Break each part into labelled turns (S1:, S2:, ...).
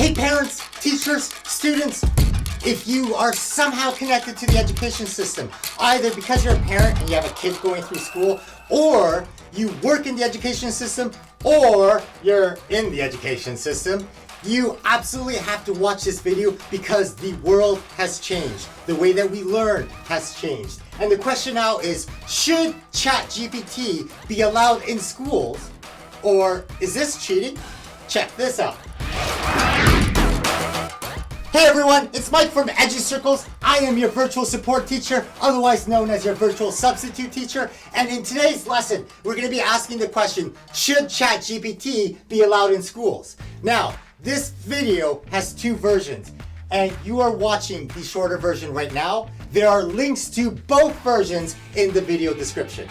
S1: Hey parents, teachers, students, if you are somehow connected to the education system, either because you're a parent and you have a kid going through school, or you work in the education system, or you're in the education system, you absolutely have to watch this video because the world has changed. The way that we learn has changed. And the question now is, should ChatGPT be allowed in schools, or is this cheating? Check this out. Hey everyone, it's Mike from EduCircles. I am your virtual support teacher, otherwise known as your virtual substitute teacher. And in today's lesson, we're going to be asking the question, should ChatGPT be allowed in schools? Now, this video has two versions, and you are watching the shorter version right now. There are links to both versions in the video description.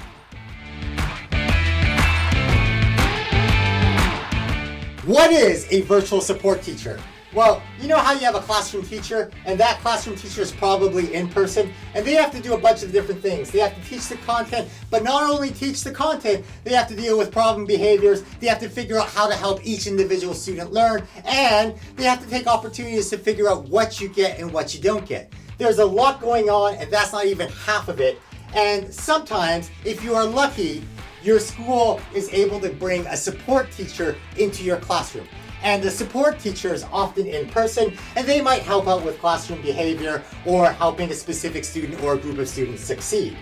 S1: What is a virtual support teacher? Well, you know how you have a classroom teacher, and that classroom teacher is probably in person, and they have to do a bunch of different things. They have to teach the content, but not only teach the content, they have to deal with problem behaviors, they have to figure out how to help each individual student learn, and they have to take opportunities to figure out what you get and what you don't get. There's a lot going on, and that's not even half of it. And sometimes, if you are lucky, your school is able to bring a support teacher into your classroom. And the support teacher is often in person, and they might help out with classroom behavior or helping a specific student or a group of students succeed.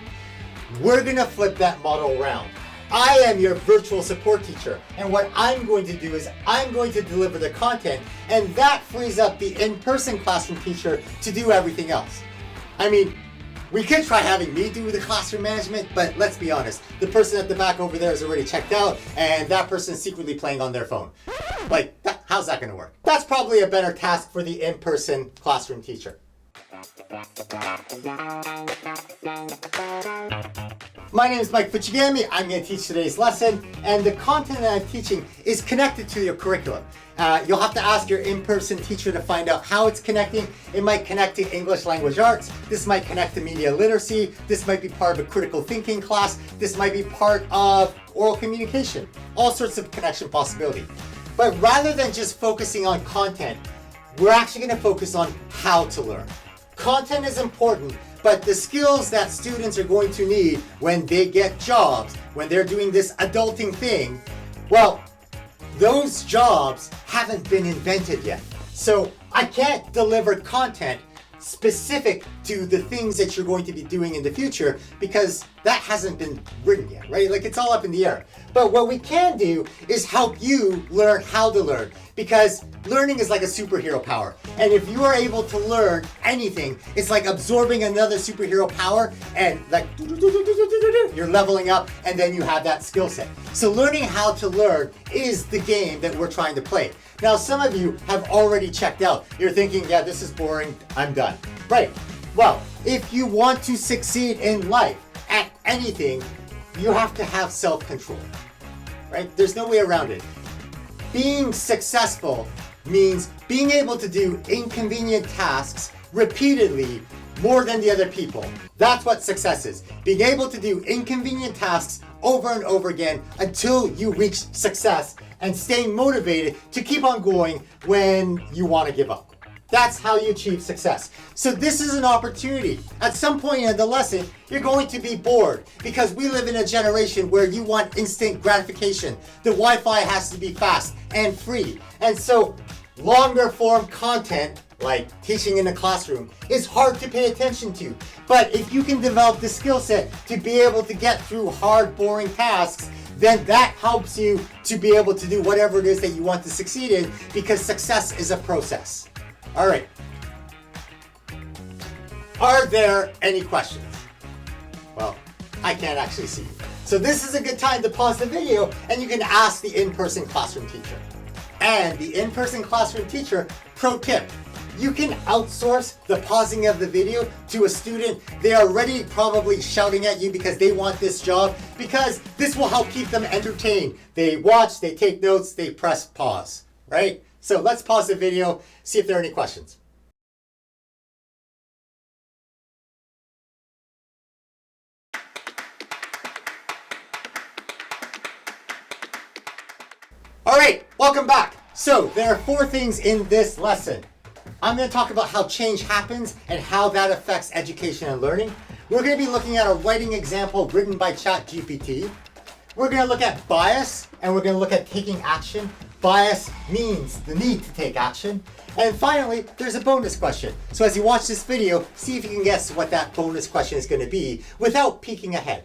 S1: We're gonna flip that model around. I am your virtual support teacher, and what I'm going to do is I'm going to deliver the content, and that frees up the in-person classroom teacher to do everything else. I mean, we could try having me do the classroom management, but let's be honest, the person at the back over there is already checked out, and that person is secretly playing on their phone. Like, how's that gonna work? That's probably a better task for the in-person classroom teacher. My name is Mike Fuchigami. I'm going to teach today's lesson, and the content that I'm teaching is connected to your curriculum. You'll have to ask your in-person teacher to find out how it's connecting. It might connect to English language arts. This might connect to media literacy. This might be part of a critical thinking class. This might be part of oral communication. All sorts of connection possibility. But rather than just focusing on content, we're actually going to focus on how to learn. Content is important, but the skills that students are going to need when they get jobs, when they're doing this adulting thing, well, those jobs haven't been invented yet. So I can't deliver content specific to the things that you're going to be doing in the future because that hasn't been written yet, right? Like, it's all up in the air. But what we can do is help you learn how to learn, because learning is like a superhero power. And if you are able to learn anything, it's like absorbing another superhero power, and like you're leveling up, and then you have that skill set. So learning how to learn is the game that we're trying to play. Now, some of you have already checked out. You're thinking, yeah, this is boring, I'm done. Right. Well, if you want to succeed in life at anything, you have to have self-control, right? There's no way around it. Being successful means being able to do inconvenient tasks repeatedly more than the other people. That's what success is. Being able to do inconvenient tasks over and over again until you reach success, and staying motivated to keep on going when you want to give up. That's how you achieve success. So this is an opportunity. At some point in the lesson, you're going to be bored because we live in a generation where you want instant gratification. The Wi-Fi has to be fast and free. And so longer form content, like teaching in a classroom, is hard to pay attention to. But if you can develop the skill set to be able to get through hard, boring tasks, then that helps you to be able to do whatever it is that you want to succeed in, because success is a process. All right. Are there any questions? Well, I can't actually see you. So this is a good time to pause the video and you can ask the in-person classroom teacher. And the in-person classroom teacher, pro tip, you can outsource the pausing of the video to a student. They are already probably shouting at you because they want this job, because this will help keep them entertained. They watch, they take notes, they press pause, right? So let's pause the video, see if there are any questions. All right, welcome back. So there are 4 things in this lesson. I'm going to talk about how change happens and how that affects education and learning. We're going to be looking at a writing example written by ChatGPT. We're going to look at bias, and we're going to look at taking action. Bias means the need to take action. And finally, there's a bonus question. So as you watch this video, see if you can guess what that bonus question is going to be without peeking ahead.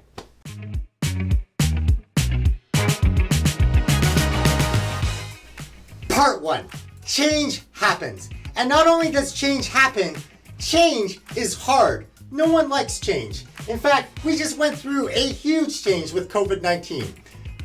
S1: Part 1. Change happens. And not only does change happen, change is hard. No one likes change. In fact, we just went through a huge change with COVID-19.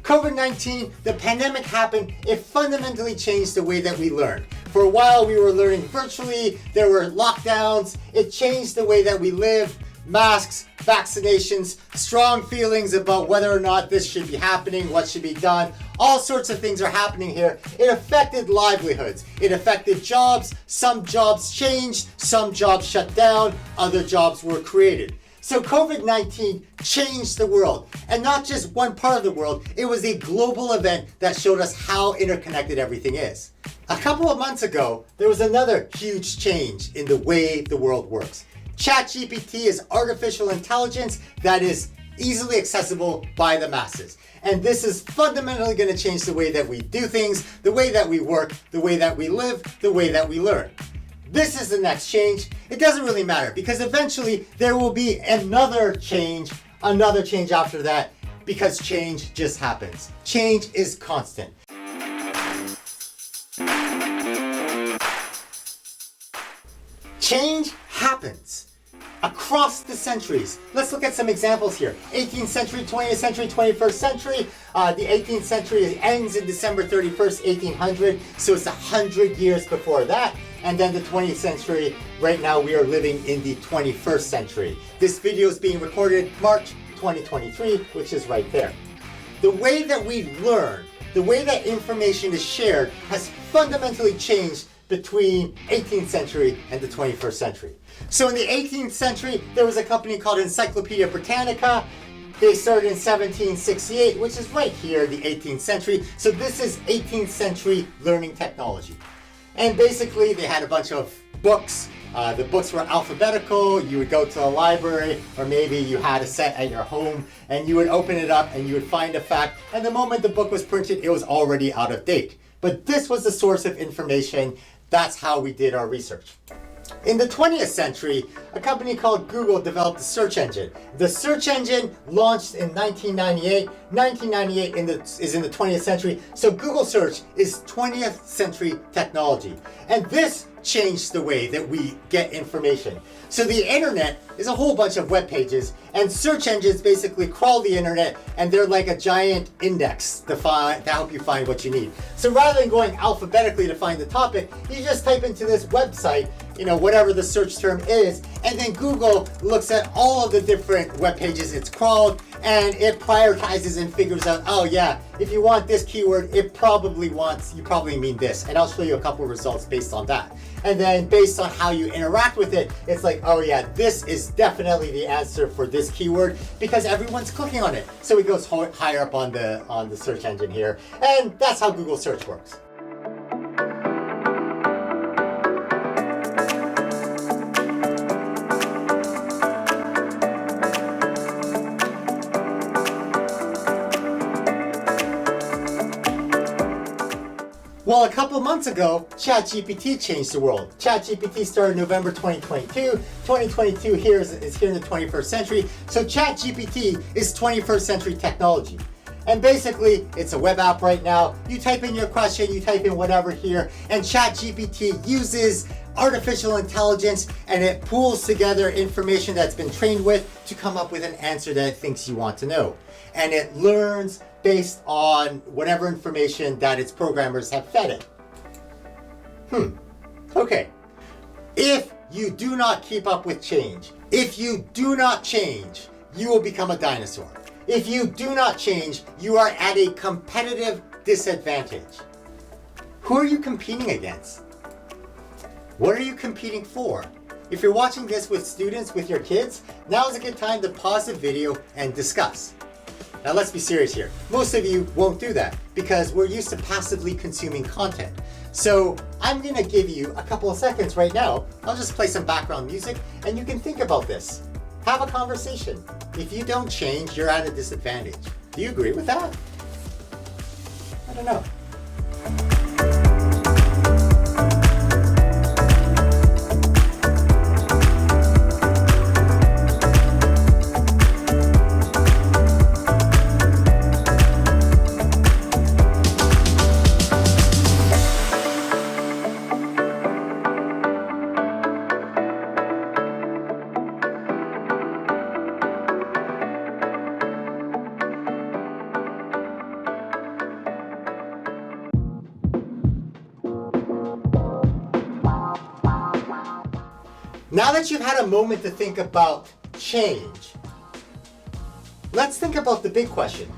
S1: COVID-19, the pandemic happened, it fundamentally changed the way that we learn. For a while, we were learning virtually, there were lockdowns, it changed the way that we live. Masks, vaccinations, strong feelings about whether or not this should be happening, what should be done. All sorts of things are happening here. It affected livelihoods. It affected jobs. Some jobs changed, some jobs shut down, other jobs were created. So COVID-19 changed the world, and not just one part of the world, it was a global event that showed us how interconnected everything is. A couple of months ago, there was another huge change in the way the world works. ChatGPT is artificial intelligence that is easily accessible by the masses. And this is fundamentally going to change the way that we do things, the way that we work, the way that we live, the way that we learn. This is the next change. It doesn't really matter because eventually there will be another change after that, because change just happens. Change is constant. Change happens across the centuries. Let's look at some examples here. 18th century, 20th century, 21st century. The 18th century ends in December 31st, 1800. So it's 100 years before that. And then the 20th century, right now we are living in the 21st century. This video is being recorded March 2023, which is right there. The way that we learn, the way that information is shared has fundamentally changed between 18th century and the 21st century. So in the 18th century, there was a company called Encyclopedia Britannica. They started in 1768, which is right here, the 18th century. So this is 18th century learning technology. And basically they had a bunch of books. The books were alphabetical. You would go to a library, or maybe you had a set at your home, and you would open it up and you would find a fact. And the moment the book was printed, it was already out of date. But this was the source of information. That's how we did our research. In the 20th century, a company called Google developed a search engine. The search engine launched in 1998. 1998 is in the 20th century, so Google search is 20th century technology. And this changed the way that we get information. So the internet is a whole bunch of web pages, and search engines basically crawl the internet, and they're like a giant index to help you find what you need. So rather than going alphabetically to find the topic, you just type into this website, whatever the search term is, and then Google looks at all of the different web pages it's crawled, and it prioritizes and figures out, oh yeah, if you want this keyword, you probably mean this. And I'll show you a couple of results based on that. And then based on how you interact with it, it's like, oh yeah, this is definitely the answer for this keyword because everyone's clicking on it. So it goes higher up on the search engine here. And that's how Google search works. Well, a couple of months ago, ChatGPT changed the world. ChatGPT started November 2022. 2022 is here in the 21st century. So ChatGPT is 21st century technology. And basically, it's a web app right now. You type in your question, you type in whatever here, and ChatGPT uses artificial intelligence, and it pulls together information that's been trained with to come up with an answer that it thinks you want to know. And it learns based on whatever information that its programmers have fed it. Okay. If you do not keep up with change, if you do not change, you will become a dinosaur. If you do not change, you are at a competitive disadvantage. Who are you competing against? What are you competing for? If you're watching this with students, with your kids, now is a good time to pause the video and discuss. Now let's be serious here. Most of you won't do that because we're used to passively consuming content. So I'm gonna give you a couple of seconds right now. I'll just play some background music and you can think about this. Have a conversation. If you don't change, you're at a disadvantage. Do you agree with that? I don't know. Now that you've had a moment to think about change, let's think about the big question.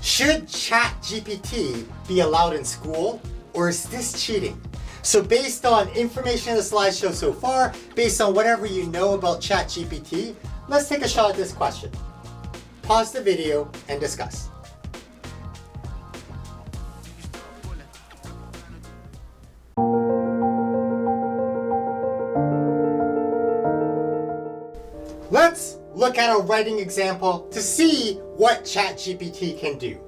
S1: Should ChatGPT be allowed in school, or is this cheating? So based on information in the slideshow so far, based on whatever you know about ChatGPT, let's take a shot at this question. Pause the video and discuss. Let's look at a writing example to see what ChatGPT can do.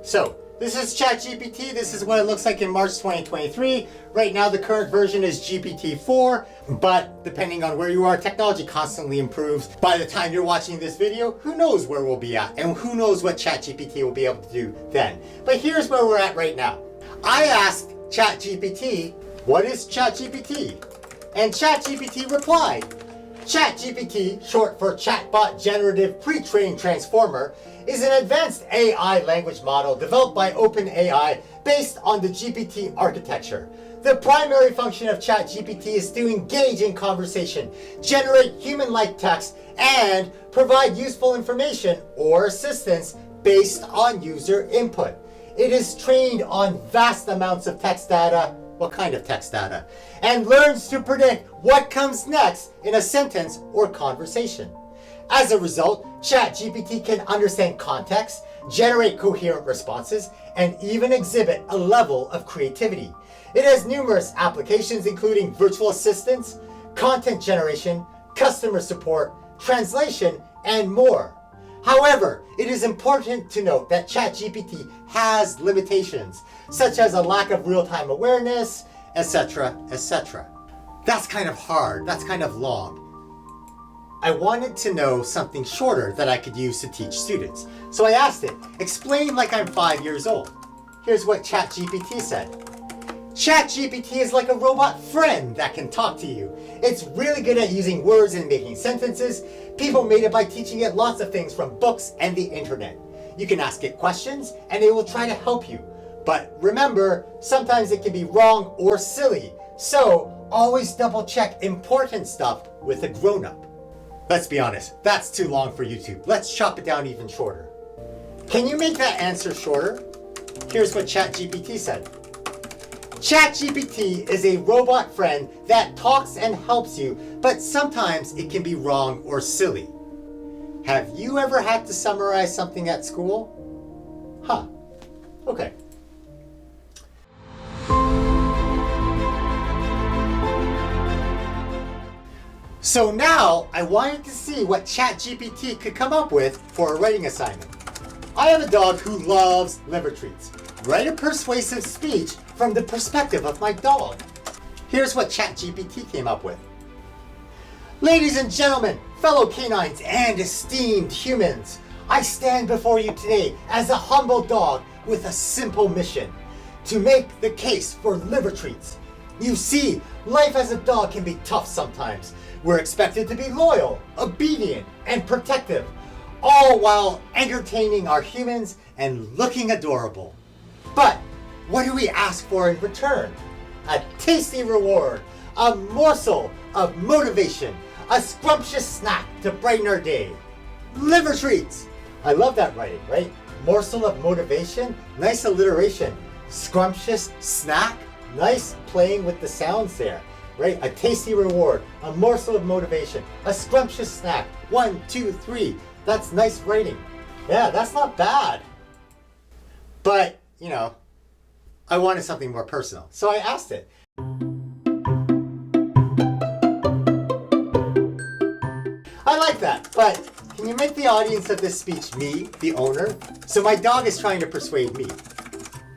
S1: So this is ChatGPT. This is what it looks like in March 2023. Right now, the current version is GPT-4, but depending on where you are, technology constantly improves. By the time you're watching this video, who knows where we'll be at and who knows what ChatGPT will be able to do then. But here's where we're at right now. I asked ChatGPT, what is ChatGPT? And ChatGPT replied, ChatGPT, short for Chatbot Generative Pre-trained Transformer, is an advanced AI language model developed by OpenAI based on the GPT architecture. The primary function of ChatGPT is to engage in conversation, generate human-like text, and provide useful information or assistance based on user input. It is trained on vast amounts of text data. What kind of text data? And learns to predict what comes next in a sentence or conversation. As a result, ChatGPT can understand context, generate coherent responses, and even exhibit a level of creativity. It has numerous applications including virtual assistants, content generation, customer support, translation, and more. However, it is important to note that ChatGPT has limitations, such as a lack of real-time awareness, etc., etc. That's kind of hard, that's kind of long. I wanted to know something shorter that I could use to teach students. So I asked it, explain like I'm 5 years old. Here's what ChatGPT said. ChatGPT is like a robot friend that can talk to you. It's really good at using words and making sentences. People made it by teaching it lots of things from books and the internet. You can ask it questions and it will try to help you. But remember, sometimes it can be wrong or silly. So always double check important stuff with a grown-up. Let's be honest, that's too long for YouTube. Let's chop it down even shorter. Can you make that answer shorter? Here's what ChatGPT said. ChatGPT is a robot friend that talks and helps you, but sometimes it can be wrong or silly. Have you ever had to summarize something at school? Huh. Okay. So now I wanted to see what ChatGPT could come up with for a writing assignment. I have a dog who loves liver treats. Write a persuasive speech from the perspective of my dog. Here's what ChatGPT came up with. Ladies and gentlemen, fellow canines and esteemed humans, I stand before you today as a humble dog with a simple mission: to make the case for liver treats. You see, life as a dog can be tough sometimes. We're expected to be loyal, obedient, and protective, all while entertaining our humans and looking adorable. But what do we ask for in return? A tasty reward, a morsel of motivation, a scrumptious snack to brighten our day. Liver treats. I love that writing, right? Morsel of motivation, nice alliteration. Scrumptious snack, nice playing with the sounds there, right? A tasty reward, a morsel of motivation, a scrumptious snack. 1, 2, 3. That's nice writing. Yeah, that's not bad. But, I wanted something more personal. So I asked it. I like that, but can you make the audience of this speech me, the owner? So my dog is trying to persuade me.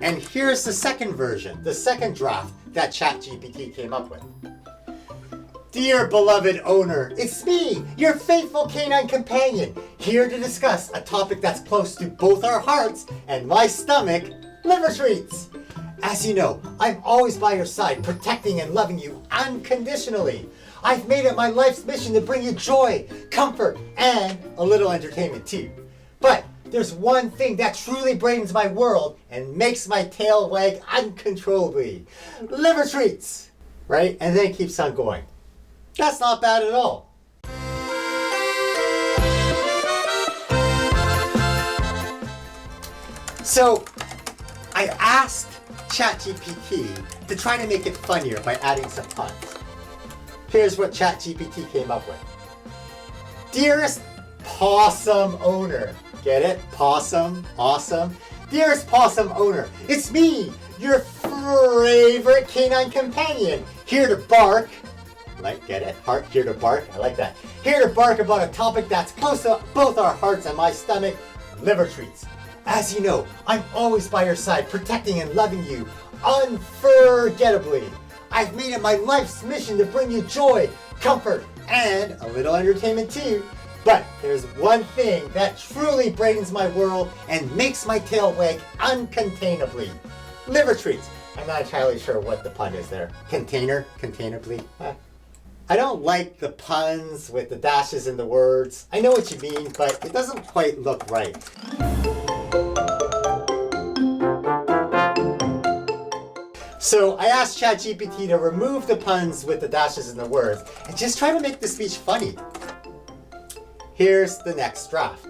S1: And here's the second version, the second draft that ChatGPT came up with. Dear beloved owner, it's me, your faithful canine companion, here to discuss a topic that's close to both our hearts and my stomach, liver treats. As you know, I'm always by your side, protecting and loving you unconditionally. I've made it my life's mission to bring you joy, comfort, and a little entertainment too. But there's one thing that truly brightens my world and makes my tail wag uncontrollably. Liver treats, right? And then it keeps on going. That's not bad at all. So I asked ChatGPT to try to make it funnier by adding some puns. Here's what ChatGPT came up with. Dearest possum owner. Get it? Possum, awesome. Dearest possum owner, it's me, your favorite canine companion, here to bark. Get it? Heart, here to bark. I like that. Here to bark about a topic that's close to both our hearts and my stomach, liver treats. As you know, I'm always by your side, protecting and loving you unforgettably. I've made it my life's mission to bring you joy, comfort, and a little entertainment too. But there's one thing that truly brightens my world and makes my tail wag uncontainably. Liver treats. I'm not entirely sure what the pun is there. Containably. I don't like the puns with the dashes in the words. I know what you mean, but it doesn't quite look right. So I asked ChatGPT to remove the puns with the dashes in the words and just try to make the speech funny. Here's the next draft.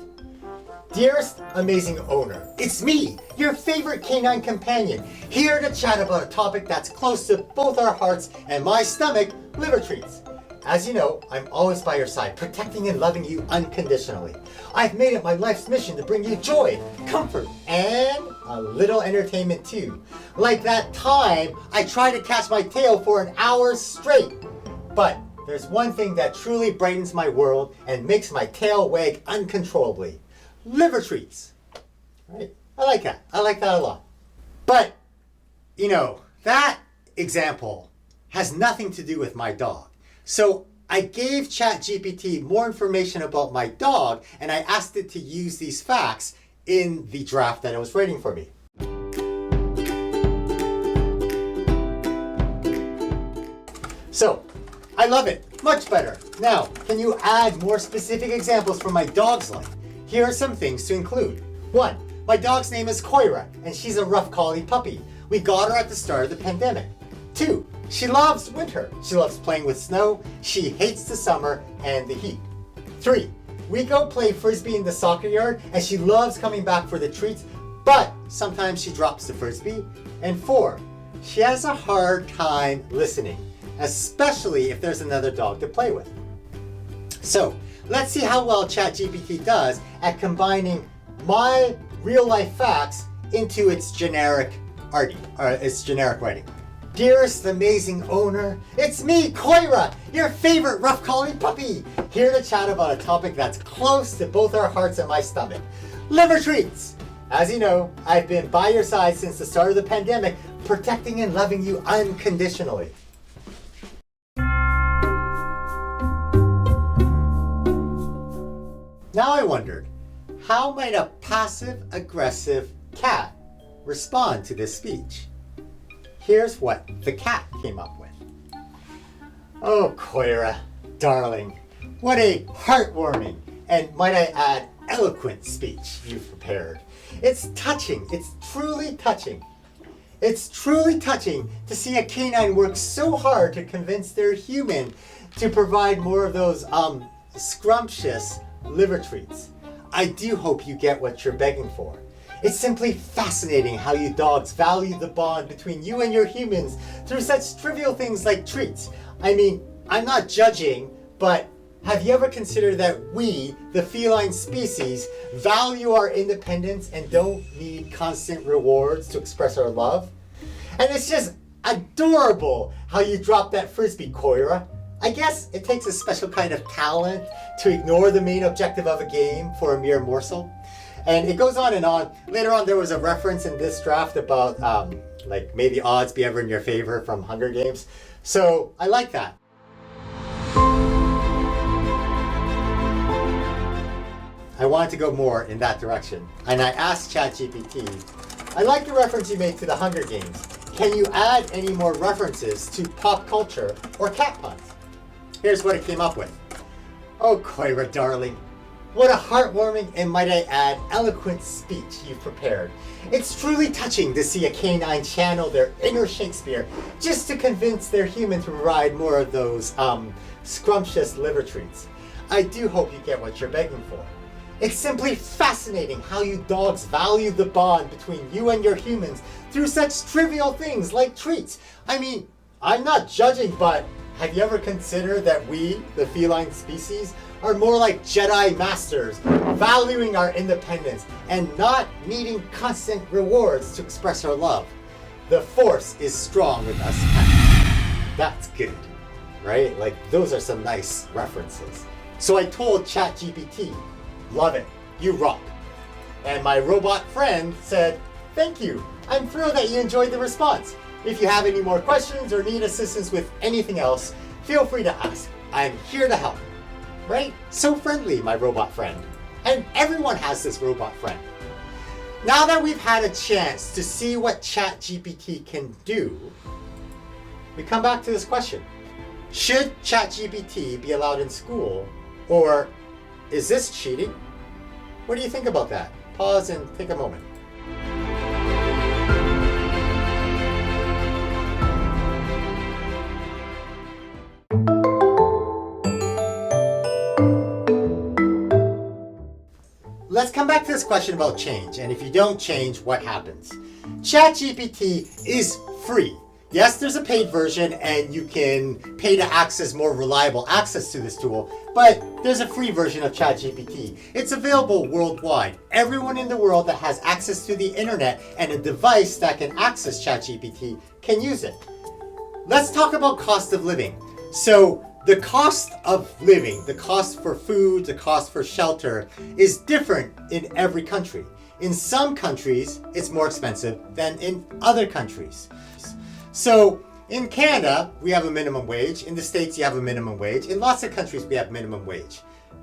S1: Dearest amazing owner, it's me, your favorite canine companion, here to chat about a topic that's close to both our hearts and my stomach, liver treats. As you know, I'm always by your side, protecting and loving you unconditionally. I've made it my life's mission to bring you joy, comfort, and a little entertainment too. Like that time I tried to catch my tail for an hour straight. But there's one thing that truly brightens my world and makes my tail wag uncontrollably. Liver treats. Right? I like that. I like that a lot. But, that example has nothing to do with my dog. So I gave ChatGPT more information about my dog and I asked it to use these facts in the draft that it was writing for me. So, I love it. Much better. Now, can you add more specific examples from my dog's life? Here are some things to include. 1. My dog's name is Koira, and she's a rough collie puppy. We got her at the start of the pandemic. 2. She loves winter. She loves playing with snow. She hates the summer and the heat. 3. We go play frisbee in the soccer yard, and she loves coming back for the treats, but sometimes she drops the frisbee. And 4. She has a hard time listening, especially if there's another dog to play with. So, let's see how well ChatGPT does at combining my real-life facts into its generic writing. Dearest amazing owner, it's me, Koira, your favorite rough collie puppy, here to chat about a topic that's close to both our hearts and my stomach. Liver treats. As you know, I've been by your side since the start of the pandemic, protecting and loving you unconditionally. Now I wondered, how might a passive-aggressive cat respond to this speech? Here's what the cat came up with. Oh, Koira, darling, what a heartwarming and, might I add, eloquent speech you've prepared. It's touching. It's truly touching. It's truly touching to see a canine work so hard to convince their human to provide more of those scrumptious liver treats. I do hope you get what you're begging for. It's simply fascinating how you dogs value the bond between you and your humans through such trivial things like treats. I mean, I'm not judging, but Have you ever considered that we, the feline species, value our independence and don't need constant rewards to express our love? And it's just adorable how you drop that frisbee, Koira. I guess it takes a special kind of talent to ignore the main objective of a game for a mere morsel. And it goes on and on. Later on, there was a reference in this draft about like, may the odds be ever in your favor from Hunger Games. So I like that. I wanted to go more in that direction. And I asked ChatGPT, I like the reference you made to the Hunger Games. Can you add any more references to pop culture or cat puns? Here's what it came up with. Oh, Koira, darling. What a heartwarming and, might I add, eloquent speech you've prepared. It's truly touching to see a canine channel their inner Shakespeare just to convince their human to provide more of those scrumptious liver treats. I do hope you get what you're begging for. It's simply fascinating how you dogs value the bond between you and your humans through such trivial things like treats. I mean, I'm not judging, but have you ever considered that we, the feline species, are more like Jedi masters, valuing our independence and not needing constant rewards to express our love? The Force is strong with us pets. That's good, right? Like, those are some nice references. So I told ChatGPT, love it, you rock. And my robot friend said, thank you. I'm thrilled that you enjoyed the response. If you have any more questions or need assistance with anything else, feel free to ask. I'm here to help. Right? So friendly, my robot friend. And everyone has this robot friend. Now that we've had a chance to see what ChatGPT can do, we come back to this question. Should ChatGPT be allowed in school, or is this cheating? What do you think about that? Pause and take a moment. Let's come back to this question about change, and if you don't change, what happens? ChatGPT is free. Yes, there's a paid version, and you can pay to access more reliable access to this tool, but there's a free version of ChatGPT. It's available worldwide. Everyone in the world that has access to the internet and a device that can access ChatGPT can use it. Let's talk about cost of living. So, the cost of living, the cost for food, the cost for shelter is different in every country. In some countries, it's more expensive than in other countries. So in Canada, we have a minimum wage. In the States, you have a minimum wage. In lots of countries, we have minimum wage.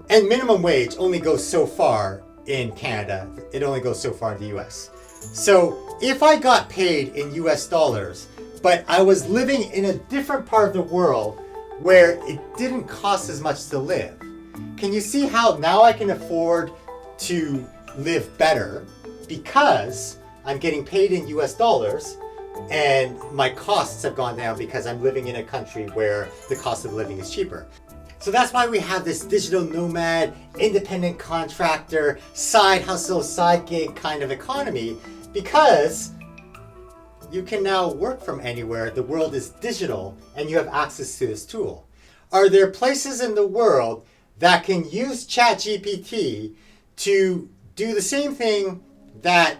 S1: And minimum wage only goes so far in Canada. It only goes so far in the US. So if I got paid in US dollars, but I was living in a different part of the world where it didn't cost as much to live, can you see how now I can afford to live better because I'm getting paid in US dollars and my costs have gone down because I'm living in a country where the cost of living is cheaper. So that's why we have this digital nomad, independent contractor, side hustle, side gig kind of economy, because you can now work from anywhere. The world is digital and you have access to this tool. Are there places in the world that can use ChatGPT to do the same thing that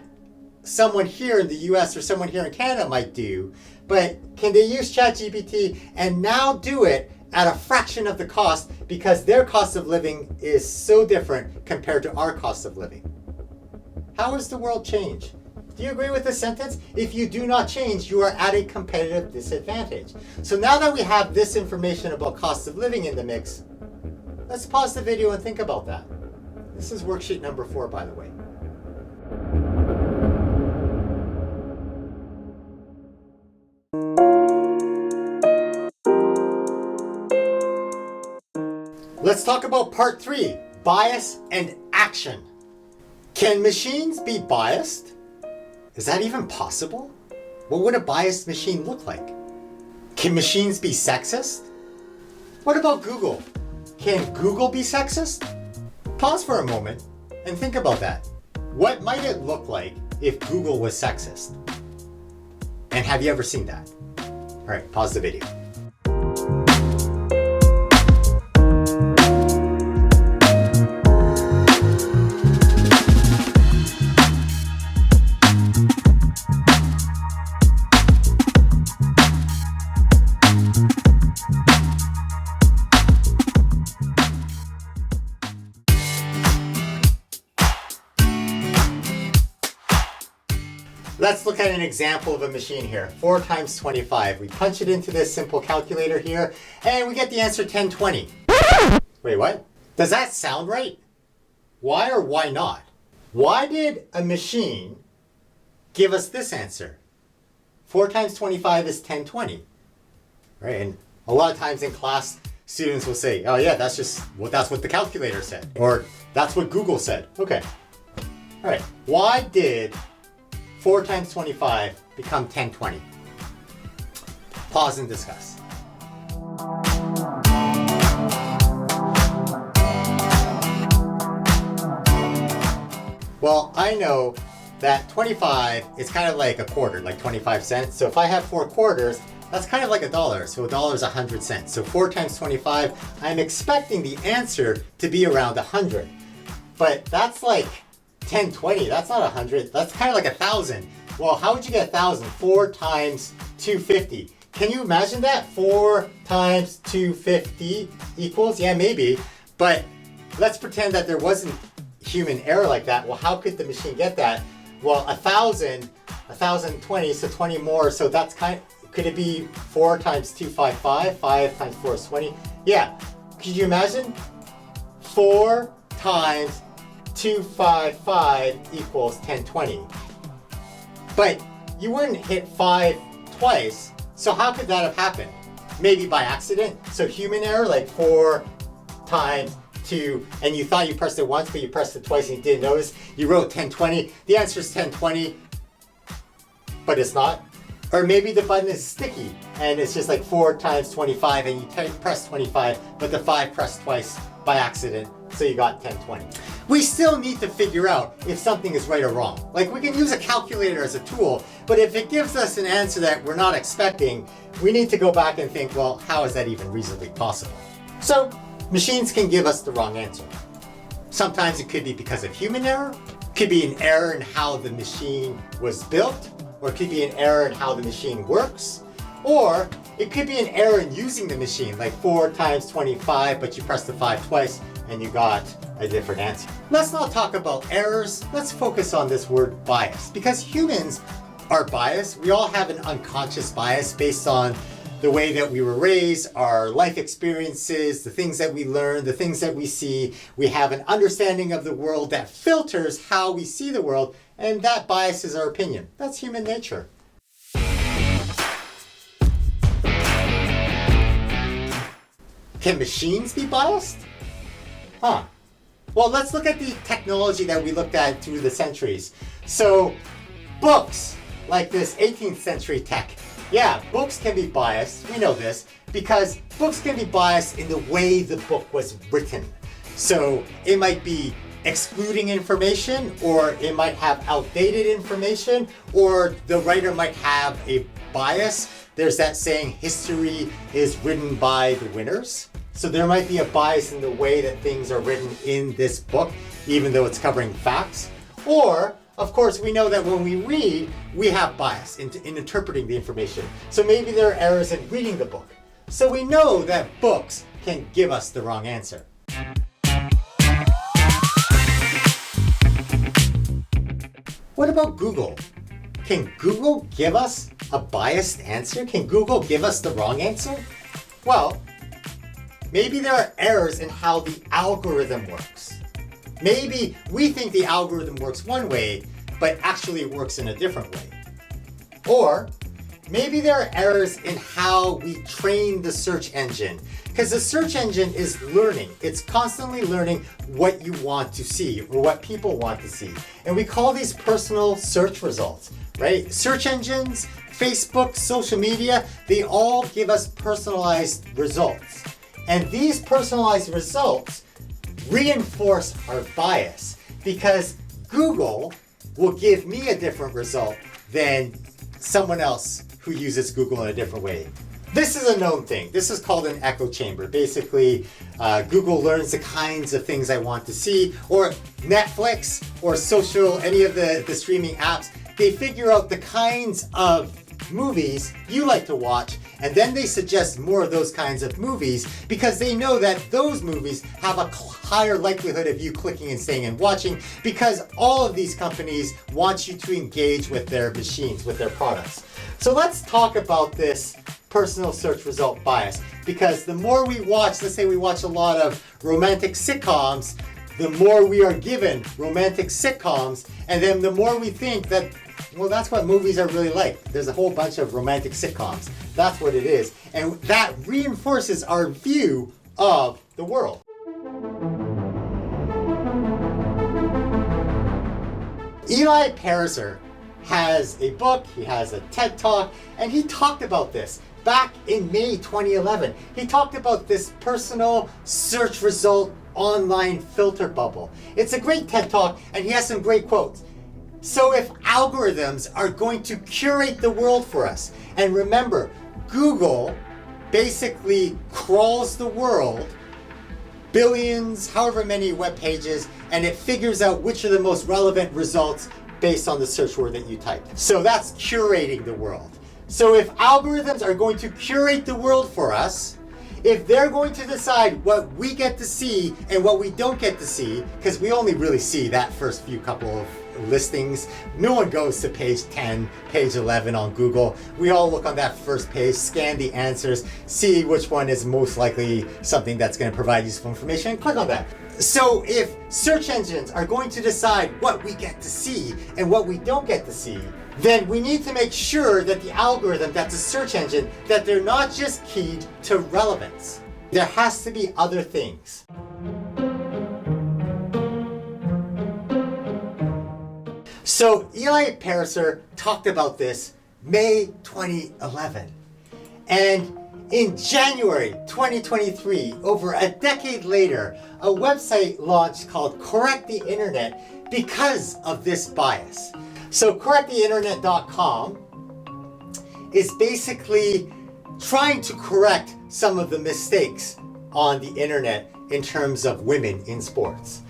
S1: someone here in the US or someone here in Canada might do, but can they use ChatGPT and now do it at a fraction of the cost because their cost of living is so different compared to our cost of living? How has the world changed? Do you agree with this sentence? If you do not change, you are at a competitive disadvantage. So now that we have this information about cost of living in the mix, let's pause the video and think about that. This is worksheet number 4, by the way. Let's talk about part 3, bias and action. Can machines be biased? Is that even possible? What would a biased machine look like? Can machines be sexist? What about Google? Can Google be sexist? Pause for a moment and think about that. What might it look like if Google was sexist? And have you ever seen that? All right, pause the video. Let's look at an example of a machine here. 4 times 25. We punch it into this simple calculator here, and we get the answer 1020. Wait, what? Does that sound right? Why or why not? Why did a machine give us this answer? 4 times 25 is 1020. Right? And a lot of times in class, students will say, oh yeah, that's what the calculator said. Or that's what Google said. Okay. All right. Why did 4 times 25 become 1020? Pause and discuss. Well, I know that 25 is kind of like a quarter, like 25 cents. So if I have 4 quarters, that's kind of like $1. So $1 is 100 cents. So 4 times 25, I'm expecting the answer to be around 100. But that's like 1020, that's not 100, that's kind of like 1,000. Well, how would you get 1,000? 4 times 250. Can you imagine that? 4 times 250 equals, yeah, maybe. But let's pretend that there wasn't human error like that. Well, how could the machine get that? Well, 1,020, so 20 more. So that's could it be 4 times 255? 5 times 4 is 20. Yeah, could you imagine? 4 times 255 equals 1020. But you wouldn't hit 5 twice, so how could that have happened? Maybe by accident. So human error, like 4 times 2, and you thought you pressed it once, but you pressed it twice and you didn't notice. You wrote 1020. The answer is 1020, but it's not. Or maybe the button is sticky and it's just like 4 times 25 and you press 25, but the 5 pressed twice by accident, so you got 1020. We still need to figure out if something is right or wrong. Like, we can use a calculator as a tool, but if it gives us an answer that we're not expecting, we need to go back and think, well, how is that even reasonably possible? So machines can give us the wrong answer. Sometimes it could be because of human error, could be an error in how the machine was built, or it could be an error in how the machine works, or it could be an error in using the machine, like 4 times 25, but you pressed the 5 twice and you got a different answer. Let's not talk about errors. Let's focus on this word bias, because humans are biased. We all have an unconscious bias based on the way that we were raised, our life experiences, the things that we learn, the things that we see. We have an understanding of the world that filters how we see the world, and that biases our opinion. That's human nature. Can machines be biased? Huh. Well, let's look at the technology that we looked at through the centuries. So, books, like this 18th century tech. Yeah, books can be biased, we know this, because books can be biased in the way the book was written. So it might be excluding information, or it might have outdated information, or the writer might have a bias. There's that saying, history is written by the winners. So there might be a bias in the way that things are written in this book, even though it's covering facts. Or, of course, we know that when we read, we have bias in interpreting the information. So maybe there are errors in reading the book. So we know that books can give us the wrong answer. What about Google? Can Google give us a biased answer? Can Google give us the wrong answer? Well, maybe there are errors in how the algorithm works. Maybe we think the algorithm works one way, but actually it works in a different way. Or maybe there are errors in how we train the search engine, because the search engine is learning. It's constantly learning what you want to see or what people want to see. And we call these personal search results, right? Search engines, Facebook, social media, they all give us personalized results. And these personalized results reinforce our bias, because Google will give me a different result than someone else who uses Google in a different way. This is a known thing. This is called an echo chamber. Basically, Google learns the kinds of things I want to see, or Netflix or social, any of the streaming apps, they figure out the kinds of movies you like to watch, And then they suggest more of those kinds of movies because they know that those movies have a higher likelihood of you clicking and staying and watching, because all of these companies want you to engage with their machines, with their products. So let's talk about this personal search result bias, because the more we watch, let's say we watch a lot of romantic sitcoms, the more we are given romantic sitcoms, and then the more we think that, well, that's what movies are really like. There's a whole bunch of romantic sitcoms. That's what it is. And that reinforces our view of the world. Eli Pariser has a book, he has a TED Talk, and he talked about this back in May 2011. He talked about this personal search result online filter bubble. It's a great TED Talk, and he has some great quotes. So if algorithms are going to curate the world for us, and remember, Google basically crawls the world, billions, however many web pages, and it figures out which are the most relevant results based on the search word that you typed. So that's curating the world. So if algorithms are going to curate the world for us, if they're going to decide what we get to see and what we don't get to see, because we only really see that first few couple of listings. No one goes to page 10, page 11 on Google. We all look on that first page, scan the answers, see which one is most likely something that's going to provide useful information, and click on that. So if search engines are going to decide what we get to see and what we don't get to see, then we need to make sure that the algorithm, that's a search engine, that they're not just keyed to relevance. There has to be other things. So Eli Pariser talked about this May 2011. And in January 2023, over a decade later, a website launched called Correct the Internet because of this bias. So correcttheinternet.com is basically trying to correct some of the mistakes on the internet in terms of women in sports.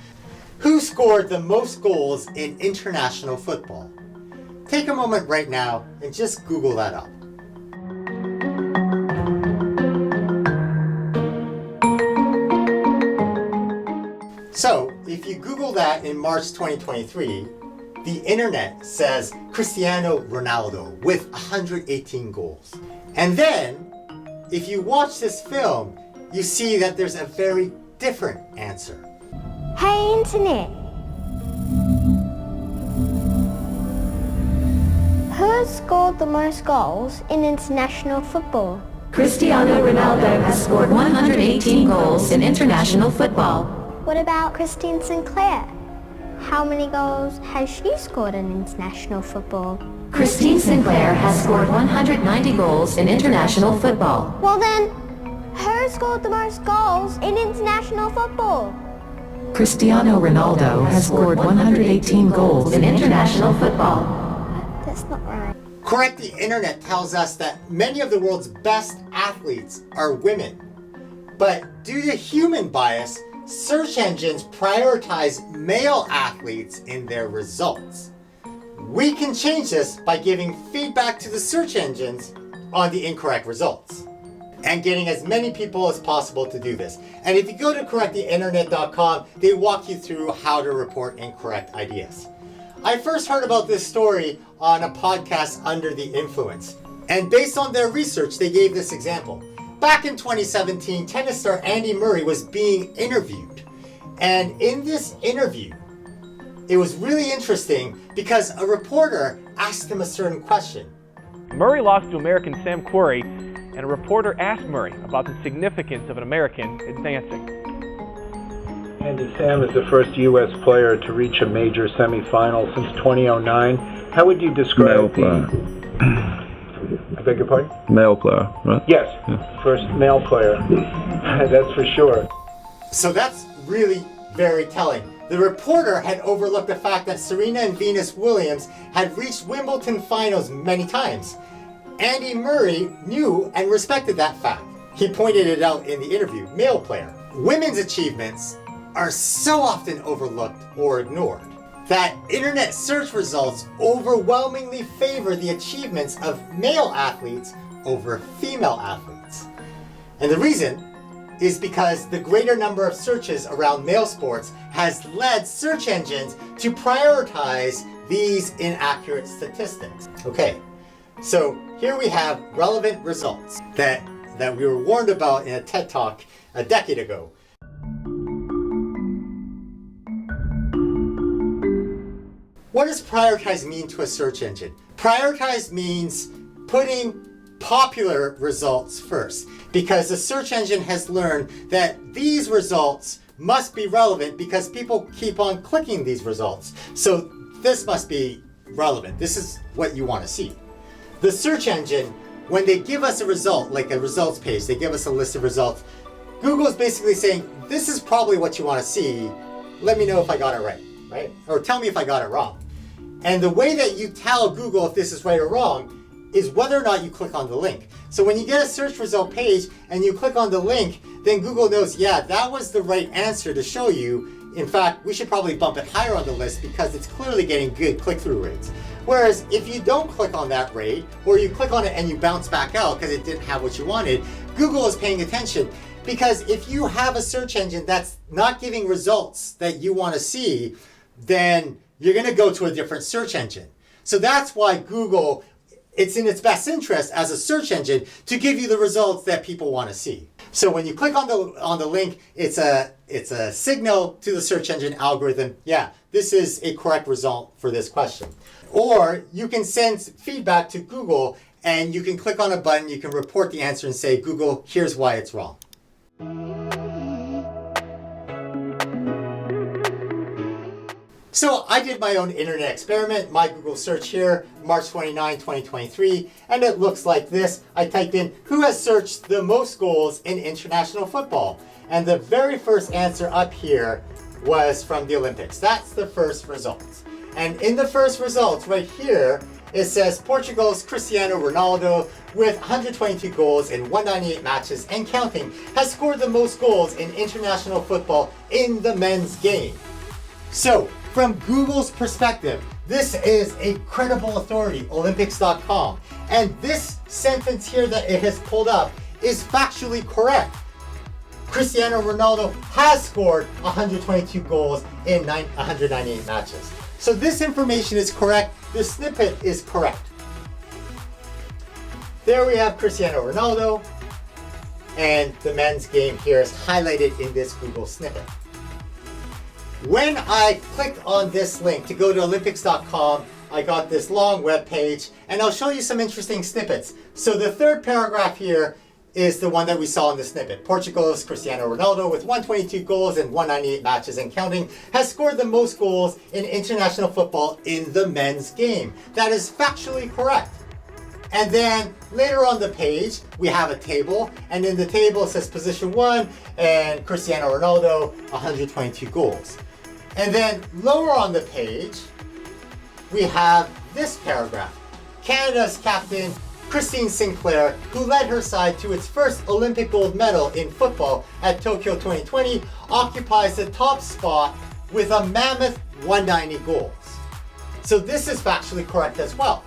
S1: Who scored the most goals in international football? Take a moment right now and just Google that up. So, if you Google that in March 2023, the internet says Cristiano Ronaldo with 118 goals. And then, if you watch this film, you see that there's a very different answer.
S2: Hey Internet, who scored the most goals in international football?
S3: Cristiano Ronaldo has scored 118 goals in international football.
S2: What about Christine Sinclair? How many goals has she scored in international football?
S3: Christine Sinclair has scored 190 goals in international football.
S2: Well then, who scored the most goals in international football?
S3: Cristiano Ronaldo has scored 118 goals in international football.
S2: That's not right.
S1: Correct the Internet tells us that many of the world's best athletes are women. But due to human bias, search engines prioritize male athletes in their results. We can change this by giving feedback to the search engines on the incorrect results and getting as many people as possible to do this. And if you go to correcttheinternet.com, they walk you through how to report incorrect ideas. I first heard about this story on a podcast, Under the Influence. And based on their research, they gave this example. Back in 2017, tennis star Andy Murray was being interviewed. And in this interview, it was really interesting because a reporter asked him a certain question.
S4: Murray lost to American Sam Querrey, and a reporter asked Murray about the significance of an American advancing.
S5: Andy Sam is the first U.S. player to reach a major semifinal since 2009. How would you describe I beg your pardon?
S6: Male player, right?
S5: Yes, first male player. That's for sure.
S1: So that's really very telling. The reporter had overlooked the fact that Serena and Venus Williams had reached Wimbledon finals many times. Andy Murray knew and respected that fact. He pointed it out in the interview, male player. Women's achievements are so often overlooked or ignored that internet search results overwhelmingly favor the achievements of male athletes over female athletes. And the reason is because the greater number of searches around male sports has led search engines to prioritize these inaccurate statistics. Okay, so here we have relevant results that we were warned about in a TED Talk a decade ago. What does prioritize mean to a search engine? Prioritize means putting popular results first, because the search engine has learned that these results must be relevant because people keep on clicking these results. So this must be relevant. This is what you want to see. The search engine, when they give us a result, like a results page, they give us a list of results, Google is basically saying, this is probably what you want to see. Let me know if I got it right? Or tell me if I got it wrong. And the way that you tell Google if this is right or wrong is whether or not you click on the link. So when you get a search result page and you click on the link, then Google knows, yeah, that was the right answer to show you. In fact, we should probably bump it higher on the list because it's clearly getting good click-through rates. Whereas if you don't click on that rate, or you click on it and you bounce back out because it didn't have what you wanted, Google is paying attention. Because if you have a search engine that's not giving results that you want to see, then you're going to go to a different search engine. So that's why Google, it's in its best interest as a search engine to give you the results that people want to see. So when you click on the link, it's a signal to the search engine algorithm, yeah, this is a correct result for this question. Or you can send feedback to Google and you can click on a button, you can report the answer and say, Google, here's why it's wrong. So I did my own internet experiment, my Google search here, March 29, 2023, and it looks like this. I typed in, who has searched the most goals in international football? And the very first answer up here was from the Olympics. That's the first result. And in the first results right here, it says Portugal's Cristiano Ronaldo with 122 goals in 198 matches and counting has scored the most goals in international football in the men's game. So, from Google's perspective, this is a credible authority, Olympics.com. And this sentence here that it has pulled up is factually correct. Cristiano Ronaldo has scored 122 goals in 198 matches. So this information is correct. The snippet is correct. There we have Cristiano Ronaldo, and the men's game here is highlighted in this Google snippet. When I clicked on this link to go to Olympics.com, I got this long web page, and I'll show you some interesting snippets. So the third paragraph here is the one that we saw in the snippet. Portugal's Cristiano Ronaldo with 122 goals in 198 matches and counting has scored the most goals in international football in the men's game. That is factually correct. And then later on the page, we have a table, and in the table it says position 1 and Cristiano Ronaldo 122 goals. And then lower on the page, we have this paragraph. Canada's captain, Christine Sinclair, who led her side to its first Olympic gold medal in football at Tokyo 2020, occupies the top spot with a mammoth 190 goals. So this is factually correct as well.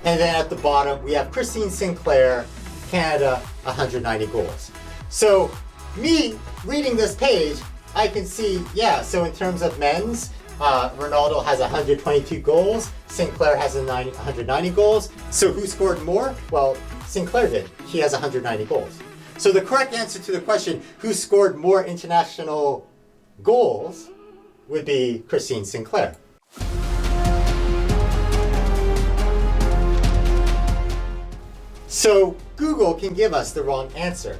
S1: And then at the bottom, we have Christine Sinclair, Canada, 190 goals. So me reading this page, I can see, yeah, so in terms of men's, Ronaldo has 122 goals, Sinclair has 190 goals. So who scored more? Well, Sinclair did. He has 190 goals. So the correct answer to the question, who scored more international goals, would be Christine Sinclair. So Google can give us the wrong answer.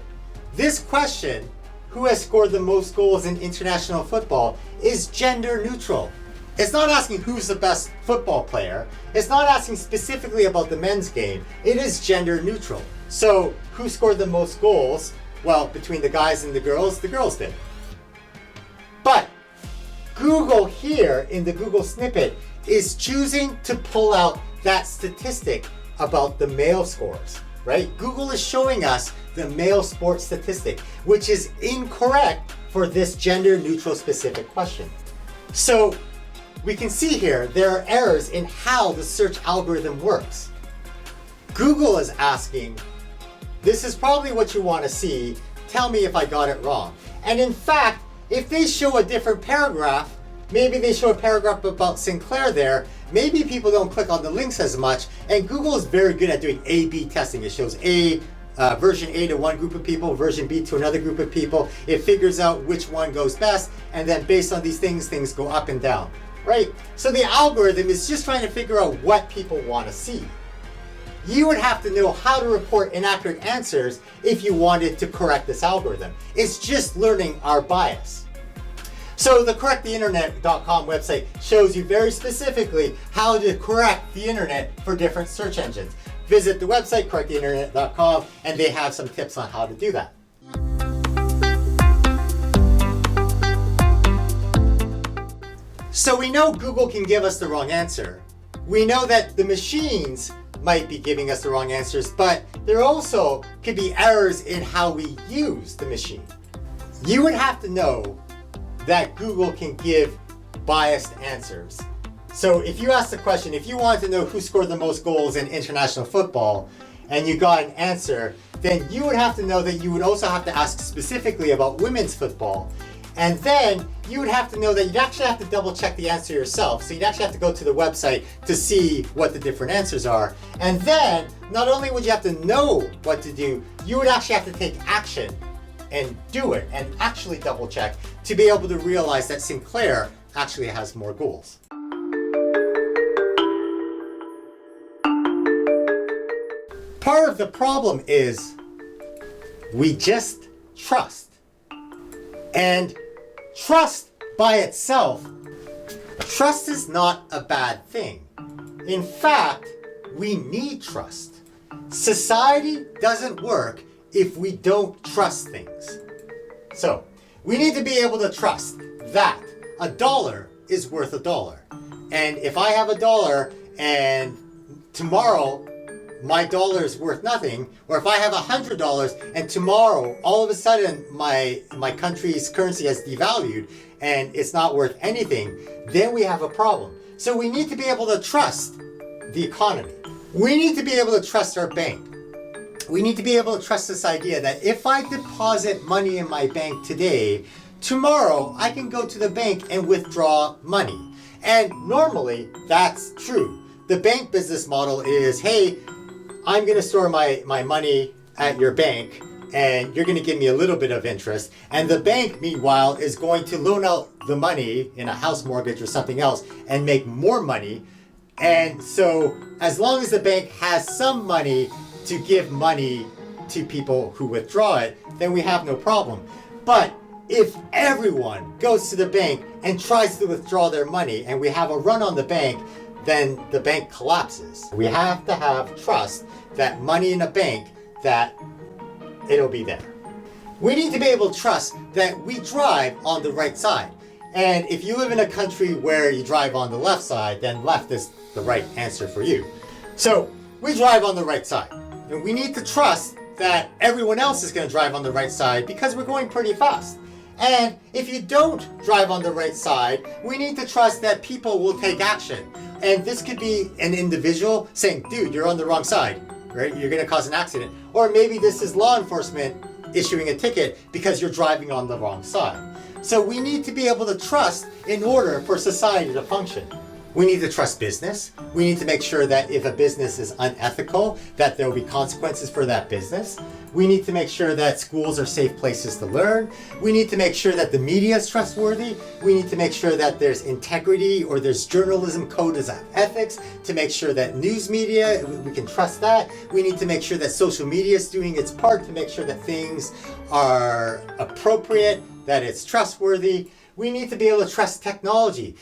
S1: This question, who has scored the most goals in international football, is gender neutral. It's not asking who's the best football player. It's not asking specifically about the men's game. It is gender neutral. So who scored the most goals? Well, between the guys and the girls did. But Google here in the Google snippet is choosing to pull out that statistic about the male scores, right? Google is showing us the male sports statistic, which is incorrect for this gender neutral specific question. So we can see here there are errors in how the search algorithm works. Google is asking, this is probably what you want to see. Tell me if I got it wrong. And in fact, if they show a different paragraph, maybe they show a paragraph about Sinclair there, maybe people don't click on the links as much, and Google is very good at doing A/B testing. It shows version A to one group of people, version B to another group of people. It figures out which one goes best, and then based on these things go up and down, right? So the algorithm is just trying to figure out what people want to see. You would have to know how to report inaccurate answers if you wanted to correct this algorithm. It's just learning our bias. So the correcttheinternet.com website shows you very specifically how to correct the internet for different search engines. Visit the website, correcttheinternet.com, and they have some tips on how to do that. So we know Google can give us the wrong answer. We know that the machines might be giving us the wrong answers, but there also could be errors in how we use the machine. You would have to know that Google can give biased answers. So if you ask the question, if you wanted to know who scored the most goals in international football, and you got an answer, then you would have to know that you would also have to ask specifically about women's football. And then you would have to know that you'd actually have to double check the answer yourself. So you'd actually have to go to the website to see what the different answers are. And then not only would you have to know what to do, you would actually have to take action and do it and actually double check to be able to realize that Sinclair actually has more goals. Part of the problem is we just trust. And trust by itself, trust is not a bad thing. In fact, we need trust. Society doesn't work if we don't trust things. So, we need to be able to trust that $1 is worth $1. And if I have $1 and tomorrow my dollar is worth nothing, or if I have $100 and tomorrow all of a sudden my country's currency has devalued and it's not worth anything, then we have a problem. So we need to be able to trust the economy. We need to be able to trust our bank. We need to be able to trust this idea that if I deposit money in my bank today, tomorrow I can go to the bank and withdraw money. And normally that's true. The bank business model is, hey, I'm going to store my money at your bank and you're going to give me a little bit of interest. And the bank, meanwhile, is going to loan out the money in a house mortgage or something else and make more money. And so as long as the bank has some money to give money to people who withdraw it, then we have no problem. But if everyone goes to the bank and tries to withdraw their money and we have a run on the bank, then the bank collapses. We have to have trust that money in a bank, that it'll be there. We need to be able to trust that we drive on the right side. And if you live in a country where you drive on the left side, then left is the right answer for you. So we drive on the right side. And we need to trust that everyone else is going to drive on the right side because we're going pretty fast. And if you don't drive on the right side, we need to trust that people will take action. And this could be an individual saying, dude, you're on the wrong side, right? You're going to cause an accident. Or maybe this is law enforcement issuing a ticket because you're driving on the wrong side. So we need to be able to trust in order for society to function. We need to trust business. We need to make sure that if a business is unethical, that there will be consequences for that business. We need to make sure that schools are safe places to learn. We need to make sure that the media is trustworthy. We need to make sure that there's integrity or there's journalism codes of ethics to make sure that news media, we can trust that. We need to make sure that social media is doing its part to make sure that things are appropriate, that it's trustworthy. We need to be able to trust technology.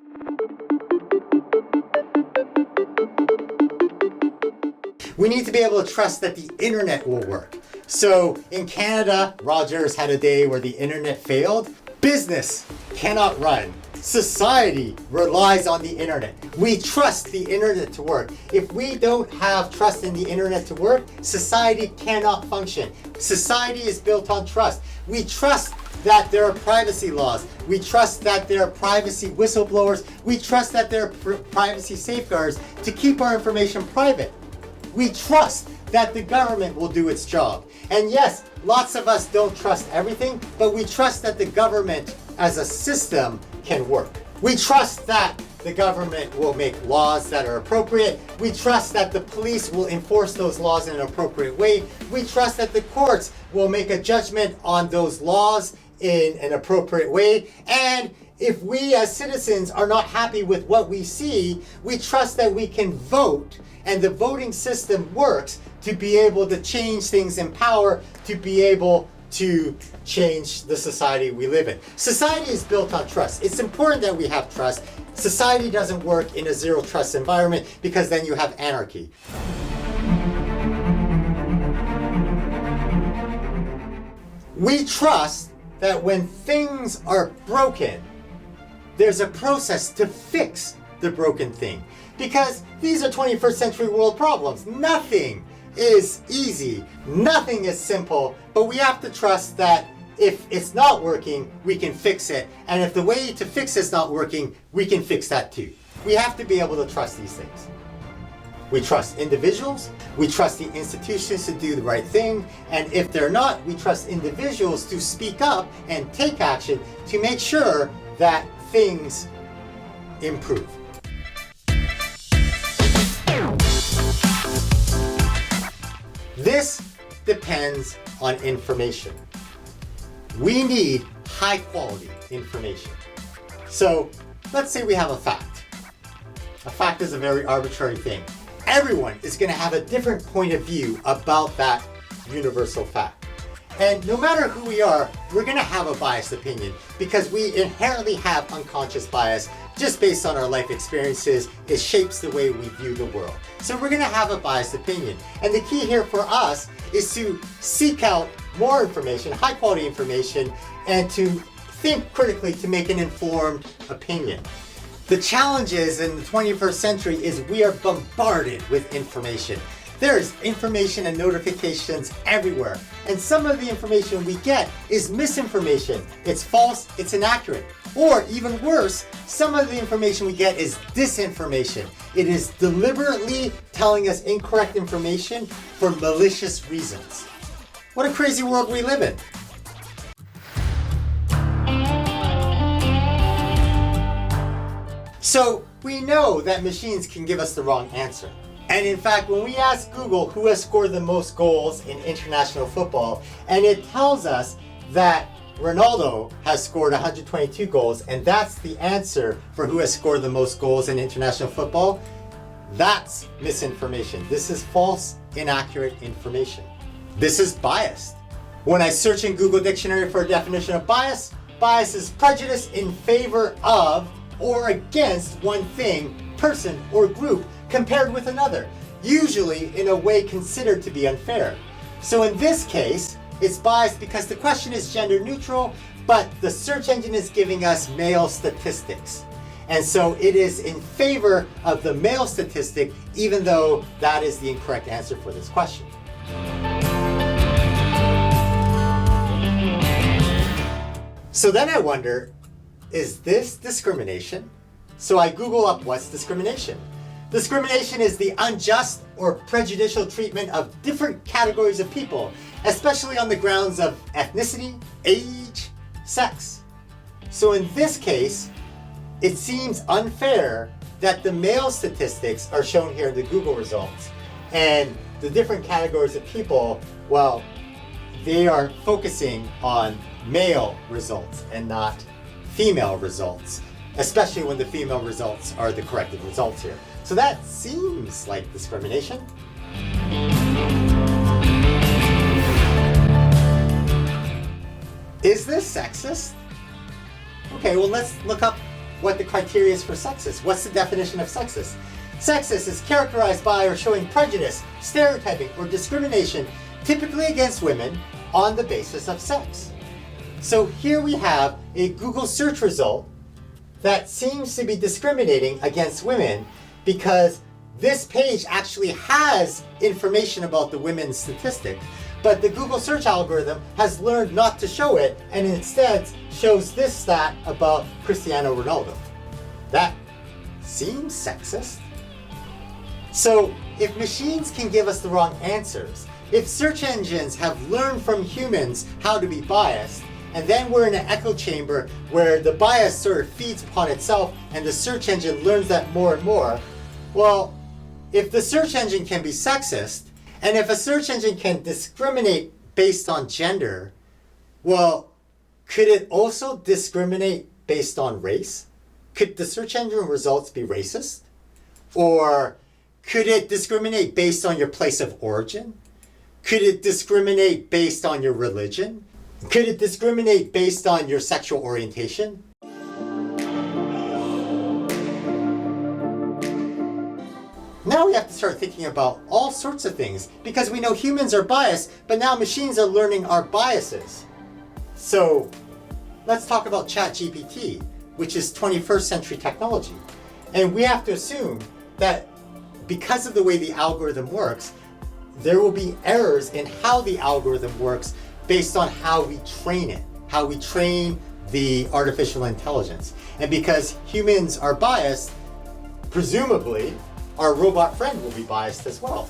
S1: We need to be able to trust that the internet will work. So in Canada, Rogers had a day where the internet failed. Business cannot run. Society relies on the internet. We trust the internet to work. If we don't have trust in the internet to work, society cannot function. Society is built on trust. We trust that there are privacy laws. We trust that there are privacy whistleblowers. We trust that there are privacy safeguards to keep our information private. We trust that the government will do its job. And yes, lots of us don't trust everything, but we trust that the government as a system can work. We trust that the government will make laws that are appropriate. We trust that the police will enforce those laws in an appropriate way. We trust that the courts will make a judgment on those laws in an appropriate way. And if we as citizens are not happy with what we see, we trust that we can vote, and the voting system works to be able to change things in power, to be able to change the society we live in. Society is built on trust. It's important that we have trust. Society doesn't work in a zero trust environment because then you have anarchy. We trust that when things are broken, there's a process to fix the broken thing. Because these are 21st century world problems. Nothing is easy, nothing is simple, but we have to trust that if it's not working, we can fix it. And if the way to fix it's not working, we can fix that too. We have to be able to trust these things. We trust individuals, we trust the institutions to do the right thing, and if they're not, we trust individuals to speak up and take action to make sure that things improve. This depends on information. We need high quality information. So let's say we have a fact. A fact is a very arbitrary thing. Everyone is going to have a different point of view about that universal fact. And no matter who we are, we're going to have a biased opinion because we inherently have unconscious bias just based on our life experiences. It shapes the way we view the world. So we're going to have a biased opinion. And the key here for us is to seek out more information, high quality information, and to think critically to make an informed opinion. The challenges in the 21st century is we are bombarded with information. There's information and notifications everywhere. And some of the information we get is misinformation. It's false, it's inaccurate. Or even worse, some of the information we get is disinformation. It is deliberately telling us incorrect information for malicious reasons. What a crazy world we live in. So we know that machines can give us the wrong answer. And in fact, when we ask Google who has scored the most goals in international football, and it tells us that Ronaldo has scored 122 goals, and that's the answer for who has scored the most goals in international football, that's misinformation. This is false, inaccurate information. This is biased. When I search in Google Dictionary for a definition of bias, bias is prejudice in favor of or against one thing, person, or group compared with another, usually in a way considered to be unfair. So in this case, it's biased because the question is gender neutral, but the search engine is giving us male statistics. And so it is in favor of the male statistic, even though that is the incorrect answer for this question. So then I wonder, is this discrimination? So I Google up what's discrimination. Discrimination is the unjust or prejudicial treatment of different categories of people, especially on the grounds of ethnicity, age, sex. So in this case, it seems unfair that the male statistics are shown here in the Google results, and the different categories of people, well, they are focusing on male results and not female results, especially when the female results are the corrected results here. So that seems like discrimination. Is this sexist? Okay, well, let's look up what the criteria is for sexist. What's the definition of sexist? Sexist is characterized by or showing prejudice, stereotyping, or discrimination, typically against women, on the basis of sex. So here we have a Google search result that seems to be discriminating against women because this page actually has information about the women's statistic, but the Google search algorithm has learned not to show it and instead shows this stat about Cristiano Ronaldo. That seems sexist. So if machines can give us the wrong answers, if search engines have learned from humans how to be biased, and then we're in an echo chamber where the bias sort of feeds upon itself and the search engine learns that more and more, well, if the search engine can be sexist, and if a search engine can discriminate based on gender, well, could it also discriminate based on race? Could the search engine results be racist? Or could it discriminate based on your place of origin? Could it discriminate based on your religion? Could it discriminate based on your sexual orientation? Now we have to start thinking about all sorts of things because we know humans are biased, but now machines are learning our biases. So let's talk about ChatGPT, which is 21st century technology. And we have to assume that because of the way the algorithm works, there will be errors in how the algorithm works based on how we train it, how we train the artificial intelligence. And because humans are biased, presumably our robot friend will be biased as well.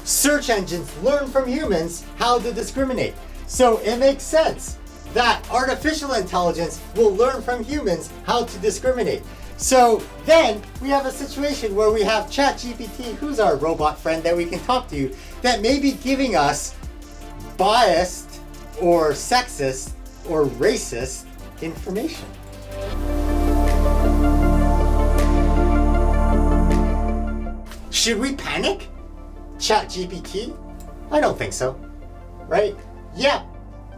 S1: Search engines learn from humans how to discriminate. So it makes sense that artificial intelligence will learn from humans how to discriminate. So then we have a situation where we have ChatGPT, who's our robot friend that we can talk to, that may be giving us biased or sexist or racist information. Should we panic? ChatGPT? I don't think so, right? Yeah,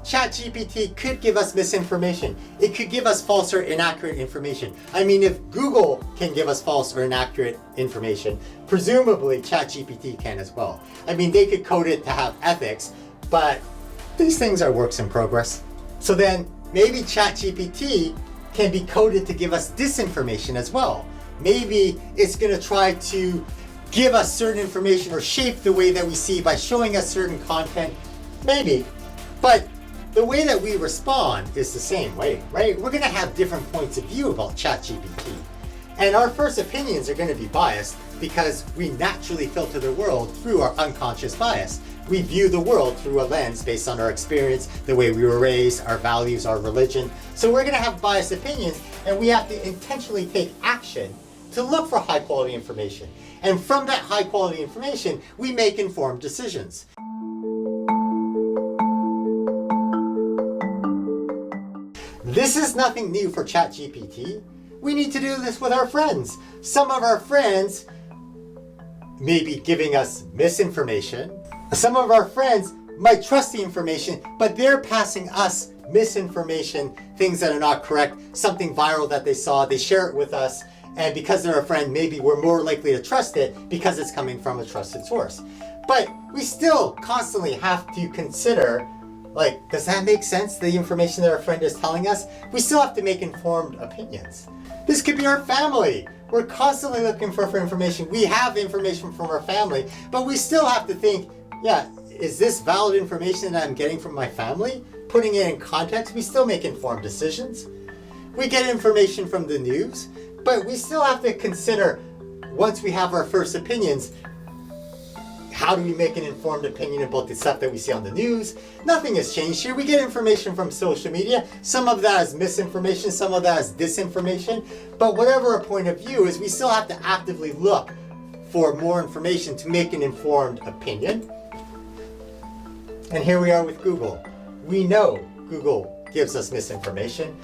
S1: ChatGPT could give us misinformation. It could give us false or inaccurate information. I mean, if Google can give us false or inaccurate information, presumably ChatGPT can as well. I mean, they could code it to have ethics, but these things are works in progress. So then maybe ChatGPT can be coded to give us disinformation as well. Maybe it's going to try to give us certain information or shape the way that we see by showing us certain content. Maybe. But the way that we respond is the same way, right? We're going to have different points of view about ChatGPT. And our first opinions are going to be biased because we naturally filter the world through our unconscious bias. We view the world through a lens based on our experience, the way we were raised, our values, our religion. So we're going to have biased opinions, and we have to intentionally take action to look for high quality information. And from that high quality information, we make informed decisions. This is nothing new for ChatGPT. We need to do this with our friends. Some of our friends may be giving us misinformation. Some of our friends might trust the information, but they're passing us misinformation, things that are not correct, something viral that they saw, they share it with us, and because they're a friend, maybe we're more likely to trust it because it's coming from a trusted source. But we still constantly have to consider, like, does that make sense, the information that our friend is telling us? We still have to make informed opinions. This could be our family. We're constantly looking for information. We have information from our family, but we still have to think, yeah, is this valid information that I'm getting from my family? Putting it in context, we still make informed decisions. We get information from the news, but we still have to consider, once we have our first opinions, how do we make an informed opinion about the stuff that we see on the news? Nothing has changed here. We get information from social media. Some of that is misinformation, some of that is disinformation. But whatever our point of view is, we still have to actively look for more information to make an informed opinion. And here we are with Google. We know Google gives us misinformation.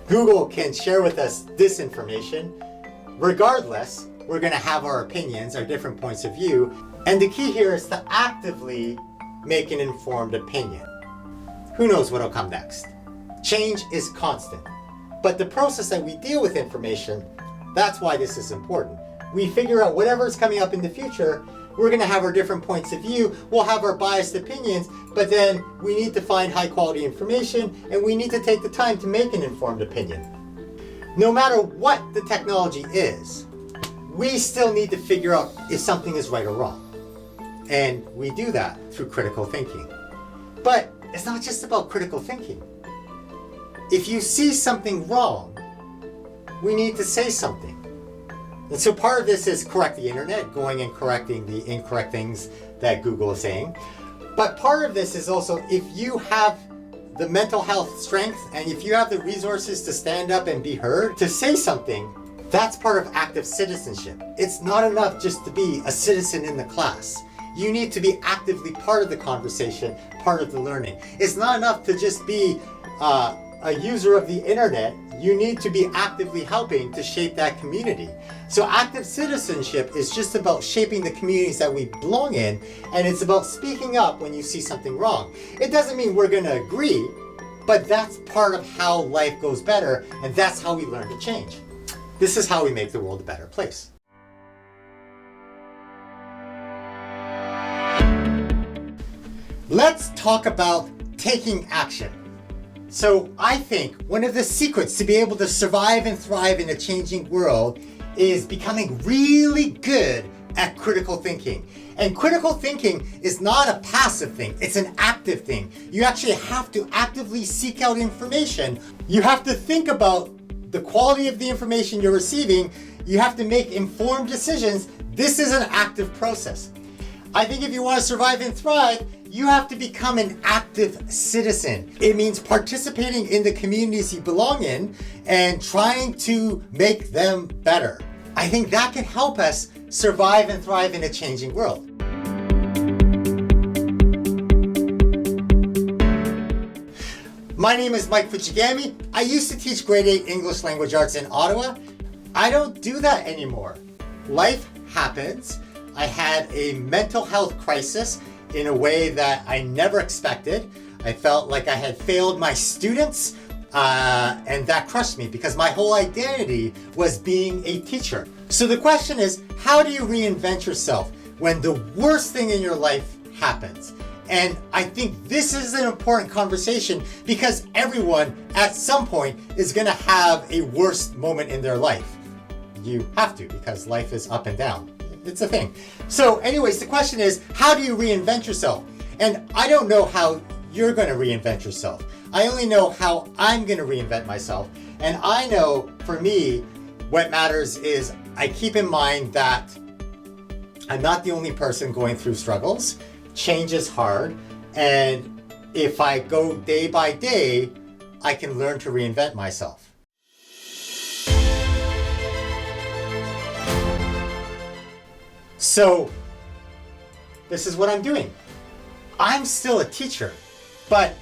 S1: Google can share with us disinformation. Regardless, we're going to have our opinions, our different points of view. And the key here is to actively make an informed opinion. Who knows what'll come next? Change is constant. But the process that we deal with information, that's why this is important. We figure out whatever's coming up in the future, we're going to have our different points of view, we'll have our biased opinions, but then we need to find high quality information and we need to take the time to make an informed opinion. No matter what the technology is, we still need to figure out if something is right or wrong. And we do that through critical thinking. But it's not just about critical thinking. If you see something wrong, we need to say something. And so part of this is correct the internet, going and correcting the incorrect things that Google is saying. But part of this is also if you have the mental health strength and if you have the resources to stand up and be heard, to say something, that's part of active citizenship. It's not enough just to be a citizen in the class. You need to be actively part of the conversation, part of the learning. It's not enough to just be a user of the internet. You need to be actively helping to shape that community. So active citizenship is just about shaping the communities that we belong in, and it's about speaking up when you see something wrong. It doesn't mean we're going to agree, but that's part of how life goes better, and that's how we learn to change. This is how we make the world a better place. Let's talk about taking action. So I think one of the secrets to be able to survive and thrive in a changing world is becoming really good at critical thinking. And critical thinking is not a passive thing, it's an active thing. You actually have to actively seek out information. You have to think about the quality of the information you're receiving. You have to make informed decisions. This is an active process. I think if you want to survive and thrive, you have to become an active citizen. It means participating in the communities you belong in and trying to make them better. I think that can help us survive and thrive in a changing world. My name is Mike Fuchigami. I used to teach grade 8 English language arts in Ottawa. I don't do that anymore. Life happens. I had a mental health crisis in a way that I never expected. I felt like I had failed my students, and that crushed me because my whole identity was being a teacher. So the question is, how do you reinvent yourself when the worst thing in your life happens? And I think this is an important conversation because everyone at some point is going to have a worst moment in their life. You have to, because life is up and down. It's a thing. So anyways, the question is, how do you reinvent yourself? And I don't know how you're going to reinvent yourself. I only know how I'm going to reinvent myself. And I know for me, what matters is I keep in mind that I'm not the only person going through struggles. Change is hard. And if I go day by day, I can learn to reinvent myself. So this is what I'm doing. I'm still a teacher, but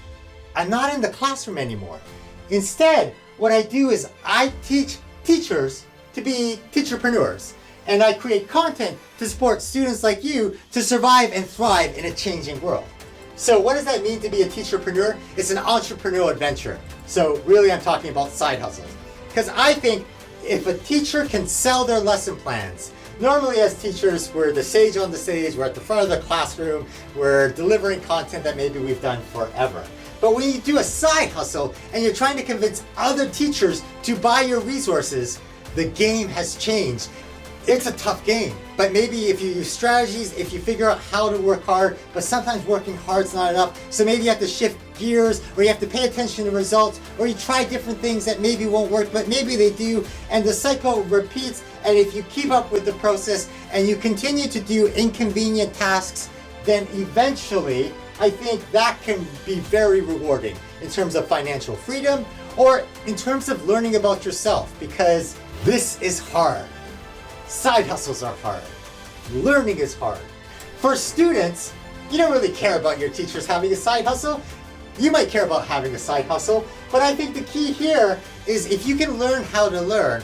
S1: I'm not in the classroom anymore. Instead, what I do is I teach teachers to be teacherpreneurs, and I create content to support students like you to survive and thrive in a changing world. So what does that mean to be a teacherpreneur? It's an entrepreneurial adventure. So really I'm talking about side hustles. Because I think if a teacher can sell their lesson plans, normally as teachers, we're the sage on the stage, we're at the front of the classroom, we're delivering content that maybe we've done forever. But when you do a side hustle and you're trying to convince other teachers to buy your resources, the game has changed. It's a tough game, but maybe if you use strategies, if you figure out how to work hard, but sometimes working hard's not enough, so maybe you have to shift gears, or you have to pay attention to results, or you try different things that maybe won't work, but maybe they do, and the cycle repeats. And if you keep up with the process and you continue to do inconvenient tasks, then eventually I think that can be very rewarding in terms of financial freedom or in terms of learning about yourself, because this is hard. Side hustles are hard. Learning is hard. For students, you don't really care about your teachers having a side hustle. You might care about having a side hustle, but I think the key here is if you can learn how to learn,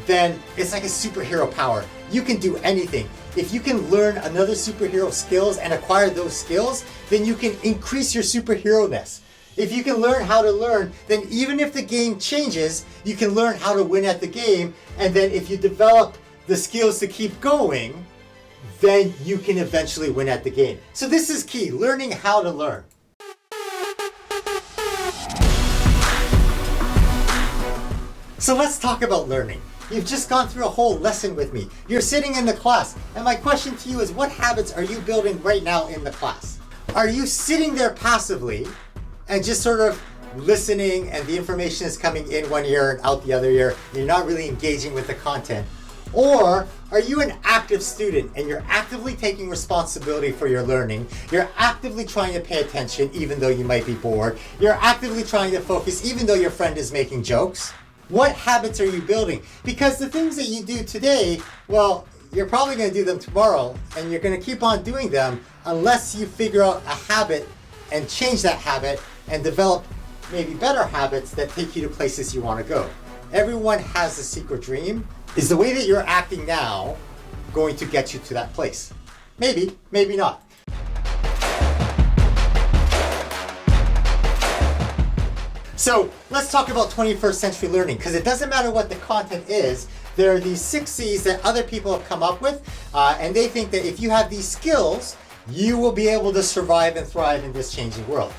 S1: then it's like a superhero power. You can do anything. If you can learn another superhero skills and acquire those skills, then you can increase your superhero-ness. If you can learn how to learn, then even if the game changes, you can learn how to win at the game. And then if you develop the skills to keep going, then you can eventually win at the game. So this is key, learning how to learn. So let's talk about learning. You've just gone through a whole lesson with me. You're sitting in the class, and my question to you is, what habits are you building right now in the class? Are you sitting there passively and just sort of listening, and the information is coming in one ear and out the other ear, and you're not really engaging with the content? Or are you an active student and you're actively taking responsibility for your learning? You're actively trying to pay attention even though you might be bored. You're actively trying to focus even though your friend is making jokes. What habits are you building? Because the things that you do today, well, you're probably going to do them tomorrow and you're going to keep on doing them unless you figure out a habit and change that habit and develop maybe better habits that take you to places you want to go. Everyone has a secret dream. Is the way that you're acting now going to get you to that place? Maybe, maybe not. So let's talk about 21st century learning, because it doesn't matter what the content is. There are these 6 C's that other people have come up with, and they think that if you have these skills, you will be able to survive and thrive in this changing world.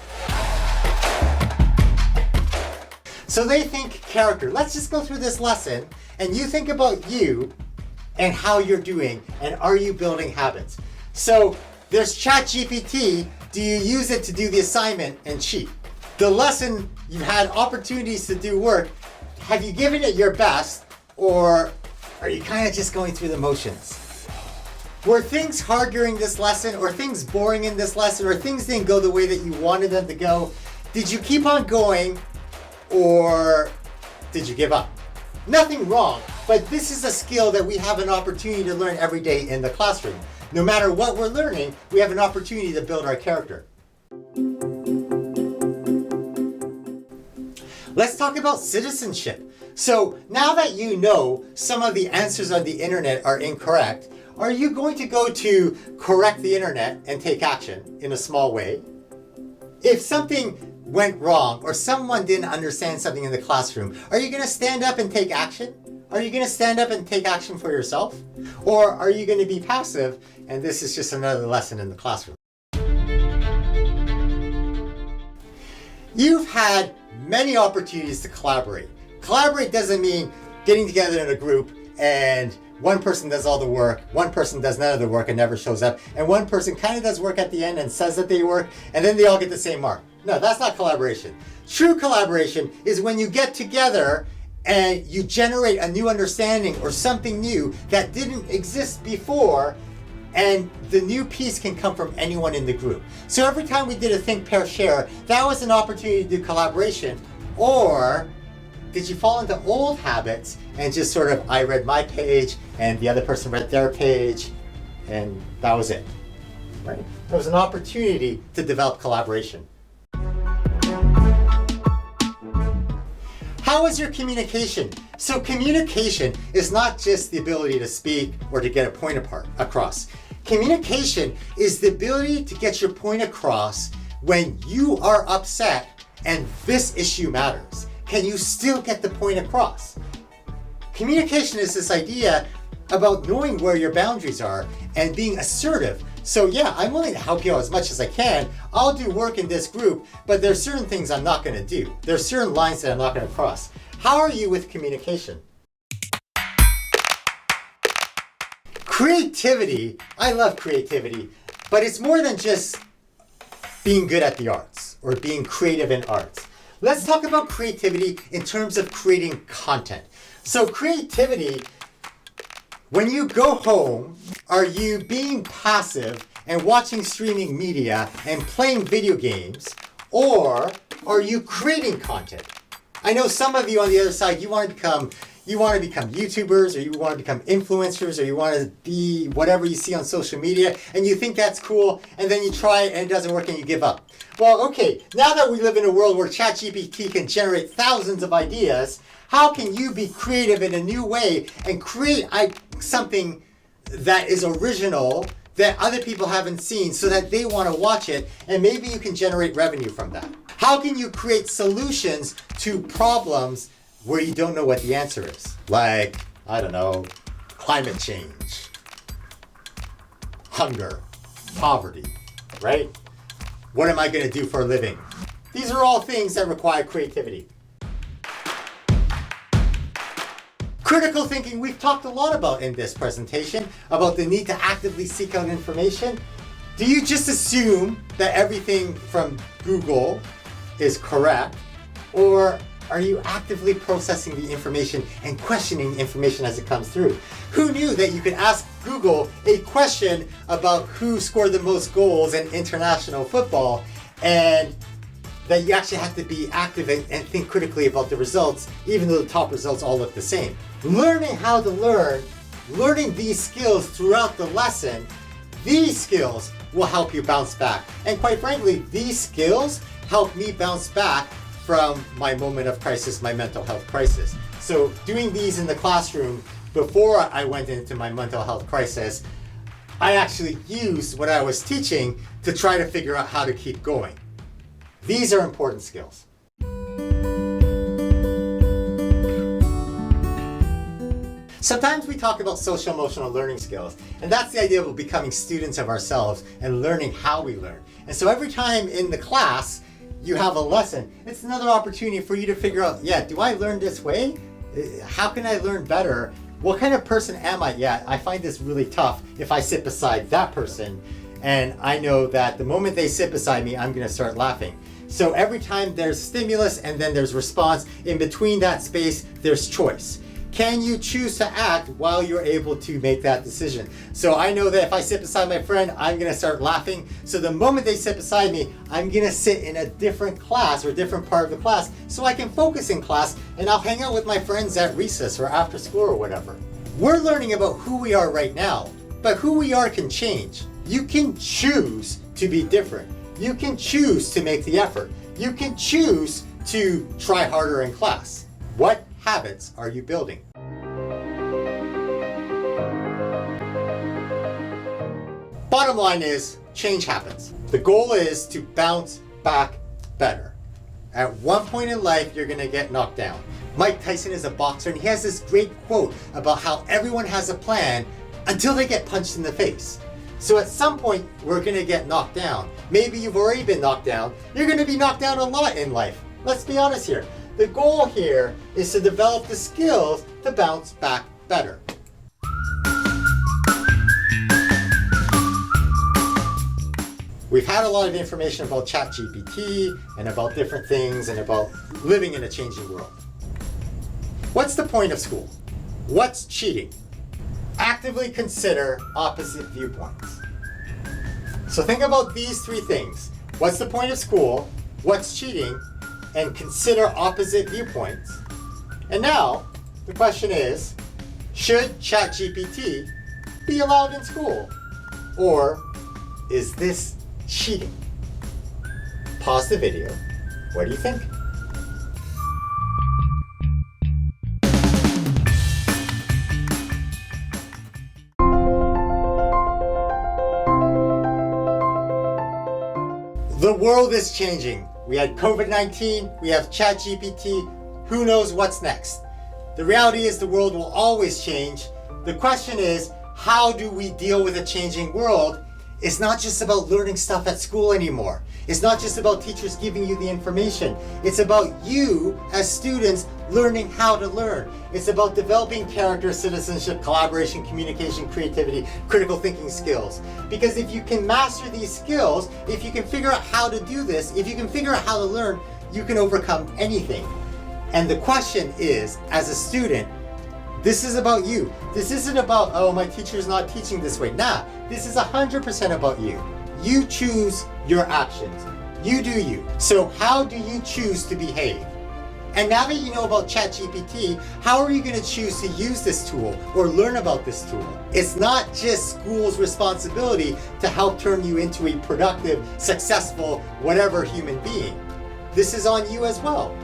S1: So they think character. Let's just go through this lesson and you think about you and how you're doing and are you building habits. So there's ChatGPT. Do you use it to do the assignment and cheat? The lesson, you've had opportunities to do work. Have you given it your best or are you kind of just going through the motions? Were things hard during this lesson or things boring in this lesson or things didn't go the way that you wanted them to go? Did you keep on going? Or did you give up? Nothing wrong, but this is a skill that we have an opportunity to learn every day in the classroom. No matter what we're learning, we have an opportunity to build our character. Let's talk about citizenship. So now that you know some of the answers on the internet are incorrect, are you going to go to correct the internet and take action in a small way? If something went wrong or someone didn't understand something in the classroom, are you going to stand up and take action? Are you going to stand up and take action for yourself? Or are you going to be passive and this is just another lesson in the classroom? You've had many opportunities to collaborate. Collaborate doesn't mean getting together in a group and one person does all the work, one person does none of the work and never shows up, and one person kind of does work at the end and says that they work, and then they all get the same mark. No, that's not collaboration. True collaboration is when you get together and you generate a new understanding or something new that didn't exist before, and the new piece can come from anyone in the group. So every time we did a think, pair, share, that was an opportunity to do collaboration. Or did you fall into old habits and just sort of, I read my page and the other person read their page and that was it, right? It was an opportunity to develop collaboration. How is your communication? So communication is not just the ability to speak or to get a point across. Communication is the ability to get your point across when you are upset and this issue matters. Can you still get the point across? Communication is this idea about knowing where your boundaries are and being assertive. So yeah, I'm willing to help you out as much as I can. I'll do work in this group, but there's certain things I'm not going to do. There's certain lines that I'm not going to cross. How are you with communication? Creativity, I love creativity, but it's more than just being good at the arts or being creative in arts. Let's talk about creativity in terms of creating content. So creativity, when you go home, are you being passive and watching streaming media and playing video games, or are you creating content? I know some of you on the other side, you want to become YouTubers, or you want to become influencers, or you want to be whatever you see on social media, and you think that's cool, and then you try it and it doesn't work and you give up. Well, okay, now that we live in a world where ChatGPT can generate thousands of ideas, how can you be creative in a new way and create something that is original that other people haven't seen so that they want to watch it, and maybe you can generate revenue from that? How can you create solutions to problems where you don't know what the answer is? Like, I don't know, climate change, hunger, poverty, right? What am I going to do for a living? These are all things that require creativity. Critical thinking, we've talked a lot about in this presentation, about the need to actively seek out information. Do you just assume that everything from Google is correct? Or Are you actively processing the information and questioning the information as it comes through? Who knew that you could ask Google a question about who scored the most goals in international football, and that you actually have to be active and think critically about the results, even though the top results all look the same? Learning how to learning these skills throughout the lesson, these skills will help you bounce back. And quite frankly, these skills help me bounce back from my moment of crisis, my mental health crisis. So doing these in the classroom before I went into my mental health crisis, I actually used what I was teaching to try to figure out how to keep going. These are important skills. Sometimes we talk about social emotional learning skills, and that's the idea of becoming students of ourselves and learning how we learn. And so every time in the class you have a lesson, it's another opportunity for you to figure out, do I learn this way? How can I learn better? What kind of person am I? I find this really tough if I sit beside that person, and I know that the moment they sit beside me, I'm gonna start laughing. So every time there's stimulus and then there's response, in between that space, there's choice. Can you choose to act while you're able to make that decision? So I know that if I sit beside my friend, I'm gonna start laughing. So the moment they sit beside me, I'm gonna sit in a different class or a different part of the class so I can focus in class, and I'll hang out with my friends at recess or after school or whatever. We're learning about who we are right now, but who we are can change. You can choose to be different. You can choose to make the effort. You can choose to try harder in class. What habits are you building? Bottom line is, change happens. The goal is to bounce back better. At one point in life, you're gonna get knocked down. Mike Tyson is a boxer, and he has this great quote about how everyone has a plan until they get punched in the face. So at some point, we're gonna get knocked down. Maybe you've already been knocked down. You're gonna be knocked down a lot in life. Let's be honest here. The goal here is to develop the skills to bounce back better. We've had a lot of information about ChatGPT and about different things and about living in a changing world. What's the point of school? What's cheating? Actively consider opposite viewpoints. So think about these three things. What's the point of school? What's cheating? And consider opposite viewpoints. And now, the question is, should ChatGPT be allowed in school? Or is this cheating? Pause the video. What do you think? The world is changing. We had COVID-19, we have ChatGPT, who knows what's next? The reality is the world will always change. The question is, how do we deal with a changing world? It's not just about learning stuff at school anymore. It's not just about teachers giving you the information. It's about you as students learning how to learn. It's about developing character, citizenship, collaboration, communication, creativity, critical thinking skills. Because if you can master these skills, if you can figure out how to do this, if you can figure out how to learn, you can overcome anything. And the question is, as a student, this is about you. This isn't about, oh, my teacher's not teaching this way. Nah, this is 100% about you. You choose your actions. You do you. So how do you choose to behave? And now that you know about ChatGPT, how are you going to choose to use this tool or learn about this tool? It's not just school's responsibility to help turn you into a productive, successful, whatever human being. This is on you as well.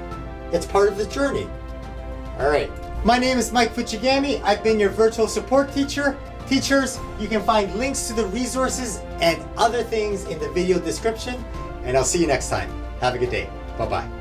S1: It's part of the journey. All right. My name is Mike Fuchigami. I've been your virtual support teacher. Teachers, you can find links to the resources and other things in the video description. And I'll see you next time. Have a good day. Bye-bye.